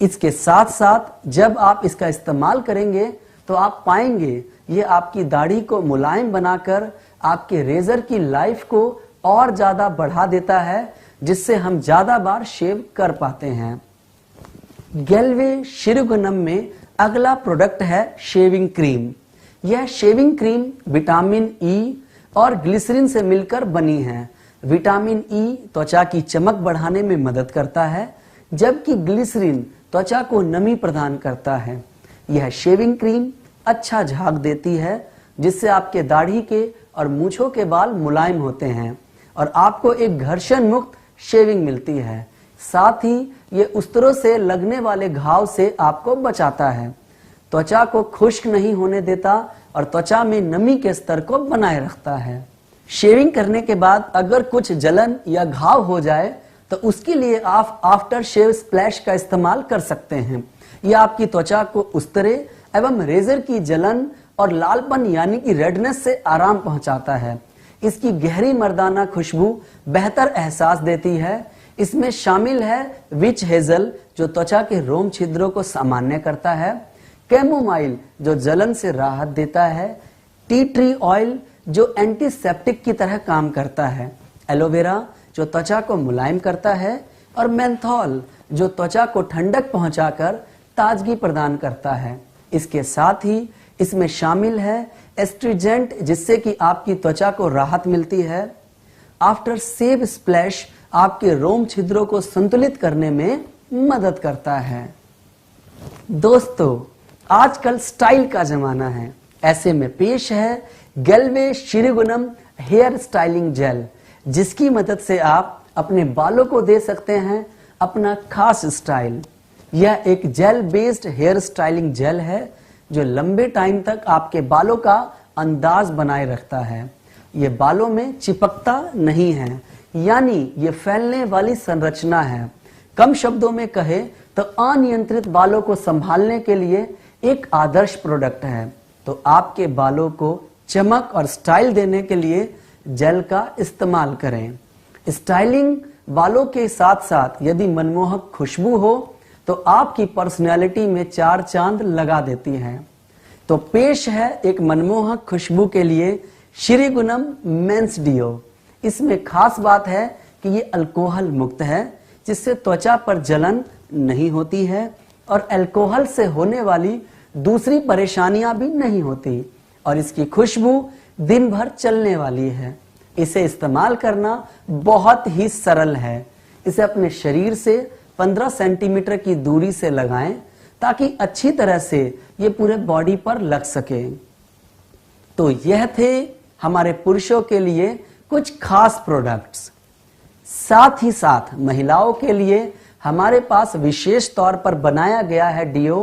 इसके साथ साथ जब आप इसका इस्तेमाल करेंगे तो आप पाएंगे ये आपकी दाढ़ी को मुलायम बनाकर आपके रेजर की लाइफ को और ज्यादा बढ़ा देता है, जिससे हम ज्यादा बार शेव कर पाते हैं। गैल्वे श्रीगुणम में अगला प्रोडक्ट है शेविंग क्रीम। यह शेविंग क्रीम विटामिन ई और ग्लिसरीन से मिलकर बनी है। विटामिन ई त्वचा की चमक बढ़ाने में मदद करता है, जबकि ग्लिसरीन त्वचा को नमी प्रदान करता है। यह शेविंग क्रीम अच्छा झाग देती है, जिससे आपके दाढ़ी के और मूंछों के बाल मुलायम होते हैं और आपको एक घर्षण मुक्त शेविंग मिलती है। साथ ही ये उस्तरों से लगने वाले घाव से आपको बचाता है, त्वचा को खुश्क नहीं होने देता और त्वचा में नमी के स्तर को बनाए रखता है। शेविंग करने के बाद अगर कुछ जलन या घाव हो जाए तो उसके लिए आप आफ्टर शेव स्प्लैश का इस्तेमाल कर सकते हैं। यह आपकी त्वचा को उस्तरे एवं रेजर की जलन और लालपन यानी कि रेडनेस से आराम पहुंचाता है। इसकी गहरी मर्दाना खुशबू बेहतर एहसास देती है। इसमें शामिल है विच हेजल जो त्वचा के रोम छिद्रों को सामान्य करता है, कैमोमाइल जो जलन से राहत देता है, टी ट्री ऑयल जो एंटीसेप्टिक की तरह काम करता है, एलोवेरा जो त्वचा को मुलायम करता है और मेंथॉल जो त्वचा को ठंडक पहुंचाकर ताजगी प्रदान करता है। इसके साथ ही इसमें शामिल है एस्ट्रीजेंट जिससे कि आपकी त्वचा को राहत मिलती है। आफ्टर शेव स्प्लैश आपके रोम छिद्रों को संतुलित करने में मदद करता है। दोस्तों, आजकल स्टाइल का जमाना है, ऐसे में पेश है गैल्वे श्रीगुणम हेयर स्टाइलिंग जेल, जिसकी मदद से आप अपने बालों को दे सकते हैं अपना खास स्टाइल। यह एक gel based hair styling gel है जो लंबे टाइम तक आपके बालों का अंदाज बनाए रखता है। ये बालों में चिपकता नहीं है, यानी ये फैलने वाली संरचना है। कम शब्दों में कहे तो अनियंत्रित बालों को संभालने के लिए एक आदर्श प्रोडक्ट है। तो आपके बालों को चमक और स्टाइल देने के लिए जेल का इस्तेमाल करें। स्टाइलिंग बालों के साथ साथ यदि मनमोहक खुशबू हो तो आपकी पर्सनैलिटी में 4 चांद लगा देती है। तो पेश है एक मनमोहक खुशबू के लिए श्री गुणम मेंस डियो। इसमें खास बात है कि ये अल्कोहल मुक्त है, जिससे त्वचा पर जलन नहीं होती है और अल्कोहल से होने वाली दूसरी परेशानियां भी नहीं होती, और इसकी खुशबू दिन भर चलने वाली है। इसे इस्तेमाल करना बहुत ही सरल है। इसे अपने शरीर से 15 सेंटीमीटर की दूरी से लगाएं ताकि अच्छी तरह से ये पूरे बॉडी पर लग सके। तो यह थे हमारे पुरुषों के लिए कुछ खास प्रोडक्ट्स। साथ ही साथ महिलाओं के लिए हमारे पास विशेष तौर पर बनाया गया है डियो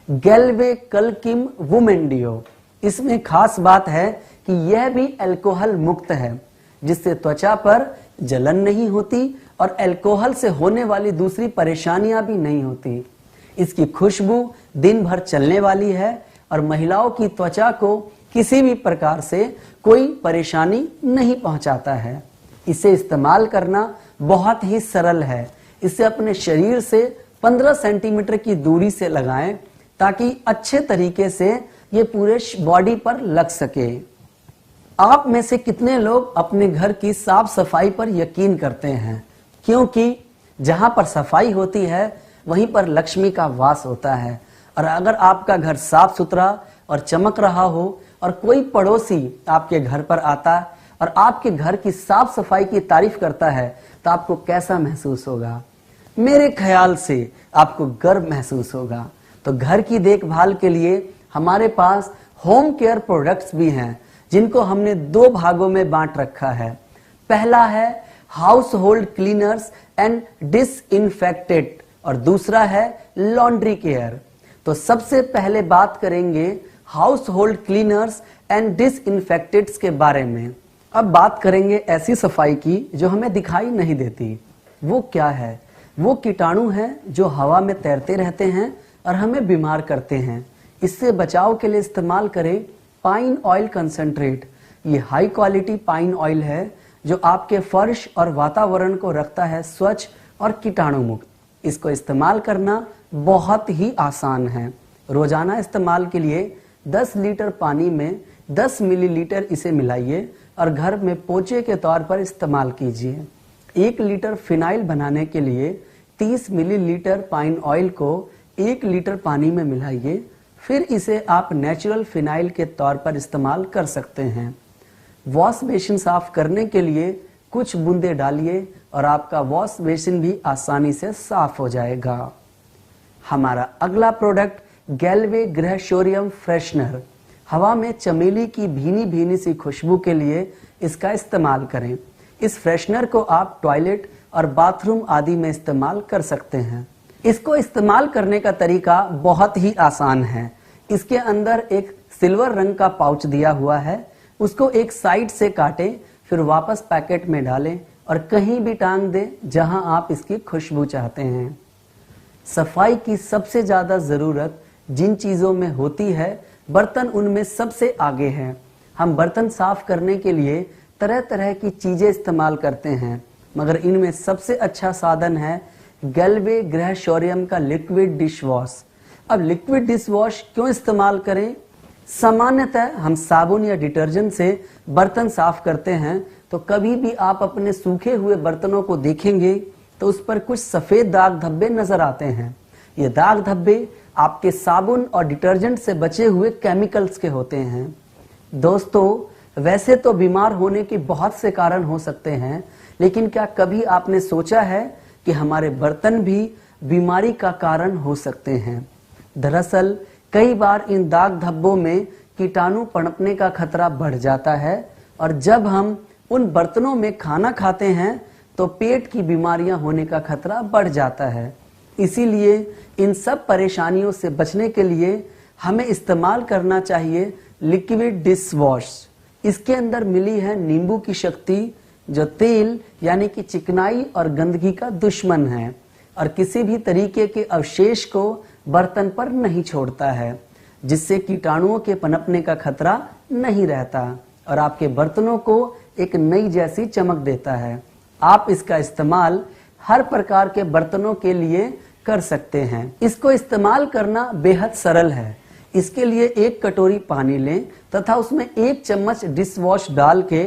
गैल्वे कलकिम वुमेन डियो। इसमें खास बात है कि यह भी अल्कोहल मुक्त है, जिससे त्वचा पर जलन नहीं होती और अल्कोहल से होने वाली दूसरी परेशानियां भी नहीं होती। इसकी खुशबू दिन भर चलने वाली है और महिलाओं की त्वचा को किसी भी प्रकार से कोई परेशानी नहीं पहुंचाता है। इसे इस्तेमाल करना बहुत ही सरल है। इसे अपने शरीर से 15 सेंटीमीटर की दूरी से लगाएं ताकि अच्छे तरीके से ये पूरे बॉडी पर लग सके। आप में से कितने लोग अपने घर की साफ सफाई पर यकीन करते हैं? क्योंकि जहां पर सफाई होती है वहीं पर लक्ष्मी का वास होता है। और अगर आपका घर साफ सुथरा और चमक रहा हो और कोई पड़ोसी आपके घर पर आता और आपके घर की साफ सफाई की तारीफ करता है तो आपको कैसा महसूस होगा? मेरे ख्याल से आपको गर्व महसूस होगा। तो घर की देखभाल के लिए हमारे पास होम केयर प्रोडक्ट्स भी हैं, जिनको हमने 2 भागों में बांट रखा है। पहला है house hold cleaners and disinfectant और दूसरा है लॉन्ड्री केयर। तो सबसे पहले बात करेंगे house hold cleaners and disinfectants के बारे में। अब बात करेंगे ऐसी सफाई की जो हमें दिखाई नहीं देती। वो क्या है? वो कीटाणु हैं जो हवा में तैरते रहते हैं और हमें बीमार करते हैं। इससे बचाव के लिए इस्तेमाल करें पाइन ऑयल कंसंट्रेट। ये हाई क्वालिटी पाइन ऑयल है जो आपके फर्श और वातावरण को रखता है स्वच्छ और कीटाणु मुक्त। इसको इस्तेमाल करना बहुत ही आसान है। रोजाना इस्तेमाल के लिए 10 लीटर पानी में 10 मिलीलीटर इसे मिलाइए और घर में पोछे के तौर पर इस्तेमाल कीजिए। 1 लीटर फिनाइल बनाने के लिए 30 मिलीलीटर पाइन ऑयल को 1 लीटर पानी में मिलाइए, फिर इसे आप नेचुरल फिनाइल के तौर पर इस्तेमाल कर सकते हैं। वॉश बेसिन साफ करने के लिए कुछ बूंदे डालिए और आपका वॉश बेसिन भी आसानी से साफ हो जाएगा। हमारा अगला प्रोडक्ट गैल्वे ग्रहशोरियम फ्रेशनर। हवा में चमेली की भीनी भीनी सी खुशबू के लिए इसका इस्तेमाल करें। इस फ्रेशनर को आप टॉयलेट और बाथरूम आदि में इस्तेमाल कर सकते हैं। इसको इस्तेमाल करने का तरीका बहुत ही आसान है। इसके अंदर एक सिल्वर रंग का पाउच दिया हुआ है, उसको एक साइड से काटें, फिर वापस पैकेट में डालें और कहीं भी टांग दें जहां आप इसकी खुशबू चाहते हैं। सफाई की सबसे ज्यादा जरूरत जिन चीजों में होती है, बर्तन उनमें सबसे आगे हैं। हम बर्तन साफ करने के लिए तरह तरह की चीजें इस्तेमाल करते हैं, मगर इनमें सबसे अच्छा साधन है गैल्वे ग्रहशोरियम का लिक्विड डिश वॉश। अब लिक्विड डिश वॉश क्यों इस्तेमाल करें? सामान्यतः हम साबुन या डिटर्जेंट से बर्तन साफ करते हैं, तो कभी भी आप अपने सूखे हुए बर्तनों को देखेंगे तो उस पर कुछ सफेद दाग धब्बे नजर आते हैं। ये दाग धब्बे आपके साबुन और डिटर्जेंट से बचे हुए केमिकल्स के होते हैं। दोस्तों, वैसे तो बीमार होने के बहुत से कारण हो सकते हैं, लेकिन क्या कभी आपने सोचा है कि हमारे बर्तन भी बीमारी का कारण हो सकते हैं? दरअसल कई बार इन दाग धब्बों में कीटाणु पनपने का खतरा बढ़ जाता है और जब हम उन बर्तनों में खाना खाते हैं तो पेट की बीमारियां होने का खतरा बढ़ जाता है। इसीलिए इन सब परेशानियों से बचने के लिए हमें इस्तेमाल करना चाहिए लिक्विड डिश वॉश। इसके अंदर मिली है नींबू की शक्ति, जो तेल यानी कि चिकनाई और गंदगी का दुश्मन है और किसी भी तरीके के अवशेष को बर्तन पर नहीं छोड़ता है, जिससे कीटाणुओं के पनपने का खतरा नहीं रहता और आपके बर्तनों को एक नई जैसी चमक देता है। आप इसका इस्तेमाल हर प्रकार के बर्तनों के लिए कर सकते हैं। इसको इस्तेमाल करना बेहद सरल है। इसके लिए 1 कटोरी पानी लें तथा उसमें 1 चम्मच डिश वॉश डाल के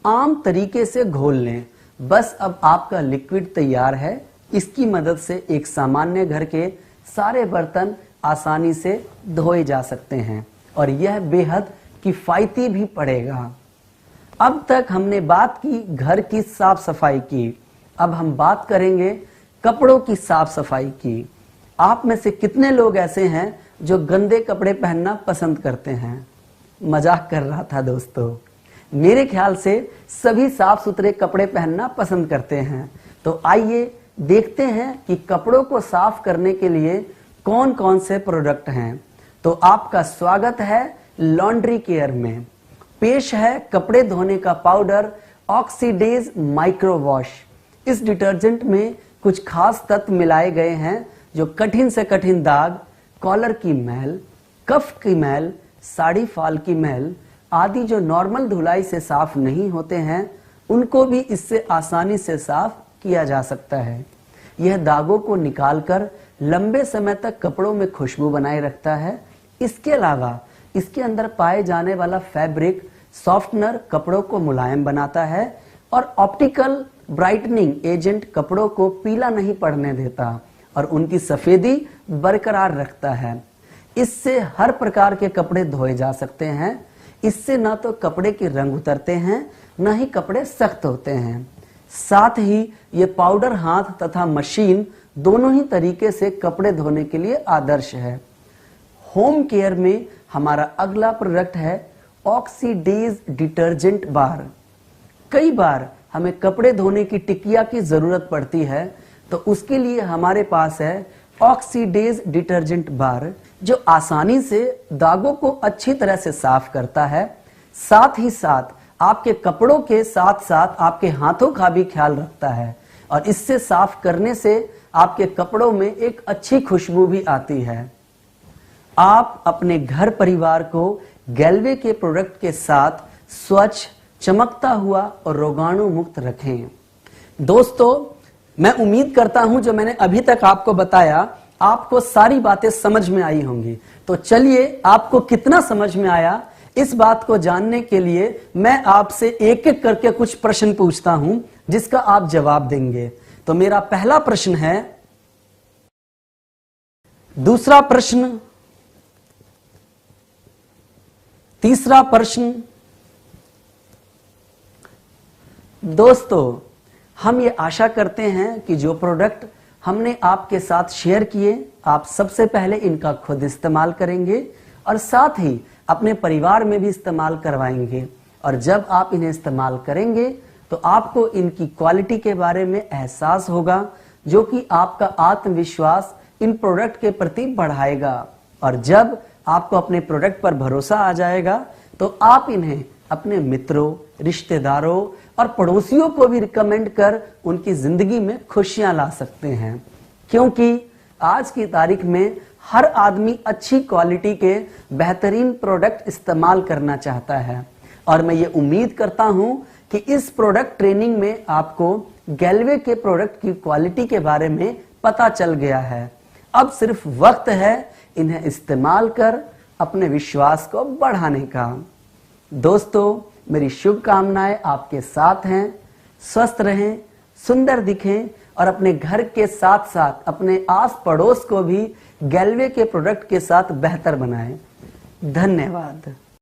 आम तरीके से घोल लें। बस अब आपका लिक्विड तैयार है। इसकी मदद से एक सामान्य घर के सारे बर्तन आसानी से धोए जा सकते हैं और यह बेहद किफायती भी पड़ेगा। अब तक हमने बात की घर की साफ सफाई की, अब हम बात करेंगे कपड़ों की साफ सफाई की। आप में से कितने लोग ऐसे हैं जो गंदे कपड़े पहनना पसंद करते हैं? मजाक कर रहा था दोस्तों। मेरे ख्याल से सभी साफ सुथरे कपड़े पहनना पसंद करते हैं। तो आइए देखते हैं कि कपड़ों को साफ करने के लिए कौन कौन से प्रोडक्ट हैं। तो आपका स्वागत है लॉन्ड्री केयर में। पेश है कपड़े धोने का पाउडर ऑक्सीडेज माइक्रो वॉश। इस डिटर्जेंट में कुछ खास तत्व मिलाए गए हैं जो कठिन से कठिन दाग, कॉलर की मैल, कफ की मैल, साड़ी फाल की मैल आदि जो नॉर्मल धुलाई से साफ नहीं होते हैं, उनको भी इससे आसानी से साफ किया जा सकता है। यह दागों को निकालकर लंबे समय तक कपड़ों में खुशबू बनाए रखता है। इसके अलावा इसके अंदर पाए जाने वाला फैब्रिक सॉफ्टनर कपड़ों को मुलायम बनाता है और ऑप्टिकल ब्राइटनिंग एजेंट कपड़ों को पीला नहीं पड़ने देता और उनकी सफेदी बरकरार रखता है। इससे हर प्रकार के कपड़े धोए जा सकते हैं। इससे ना तो कपड़े के रंग उतरते हैं, न ही कपड़े सख्त होते हैं। साथ ही ये पाउडर हाथ तथा मशीन दोनों ही तरीके से कपड़े धोने के लिए आदर्श है। होम केयर में हमारा अगला प्रोडक्ट है ऑक्सीडेज डिटर्जेंट बार। कई बार हमें कपड़े धोने की टिकिया की जरूरत पड़ती है, तो उसके लिए हमारे पास है ऑक्सीडेज डिटर्जेंट बार, जो आसानी से दागों को अच्छी तरह से साफ करता है। साथ ही साथ आपके कपड़ों के साथ साथ आपके हाथों का भी ख्याल रखता है और इससे साफ करने से आपके कपड़ों में एक अच्छी खुशबू भी आती है। आप अपने घर परिवार को गैल्वे के प्रोडक्ट के साथ स्वच्छ, चमकता हुआ और रोगाणु मुक्त रखें। दोस्तों, मैं उम्मीद करता हूं जो मैंने अभी तक आपको बताया आपको सारी बातें समझ में आई होंगी। तो चलिए, आपको कितना समझ में आया इस बात को जानने के लिए मैं आपसे एक एक करके कुछ प्रश्न पूछता हूं जिसका आप जवाब देंगे। तो मेरा पहला प्रश्न है, दूसरा प्रश्न, तीसरा प्रश्न। दोस्तों, हम ये आशा करते हैं कि जो प्रोडक्ट हमने आपके साथ शेयर किए, आप सबसे पहले इनका खुद इस्तेमाल करेंगे और साथ ही अपने परिवार में भी इस्तेमाल करवाएंगे। और जब आप इन्हें इस्तेमाल करेंगे तो आपको इनकी क्वालिटी के बारे में एहसास होगा, जो कि आपका आत्मविश्वास इन प्रोडक्ट के प्रति बढ़ाएगा। और जब आपको अपने प्रोडक्ट पर भरोसा आ जाएगा तो आप इन्हें अपने मित्रों, रिश्तेदारों और पड़ोसियों को भी रिकमेंड कर उनकी जिंदगी में खुशियां ला सकते हैं। क्योंकि आज की तारीख में हर आदमी अच्छी क्वालिटी के बेहतरीन प्रोडक्ट इस्तेमाल करना चाहता है और मैं ये उम्मीद करता हूं कि इस प्रोडक्ट ट्रेनिंग में आपको गैल्वे के प्रोडक्ट की क्वालिटी के बारे में पता चल गया है। अब सिर्फ वक्त है इन्हें इस्तेमाल कर अपने विश्वास को बढ़ाने का। दोस्तों, मेरी शुभकामनाएं आपके साथ हैं। स्वस्थ रहें, सुंदर दिखें और अपने घर के साथ साथ अपने आस पड़ोस को भी गैल्वे के प्रोडक्ट के साथ बेहतर बनाएं। धन्यवाद।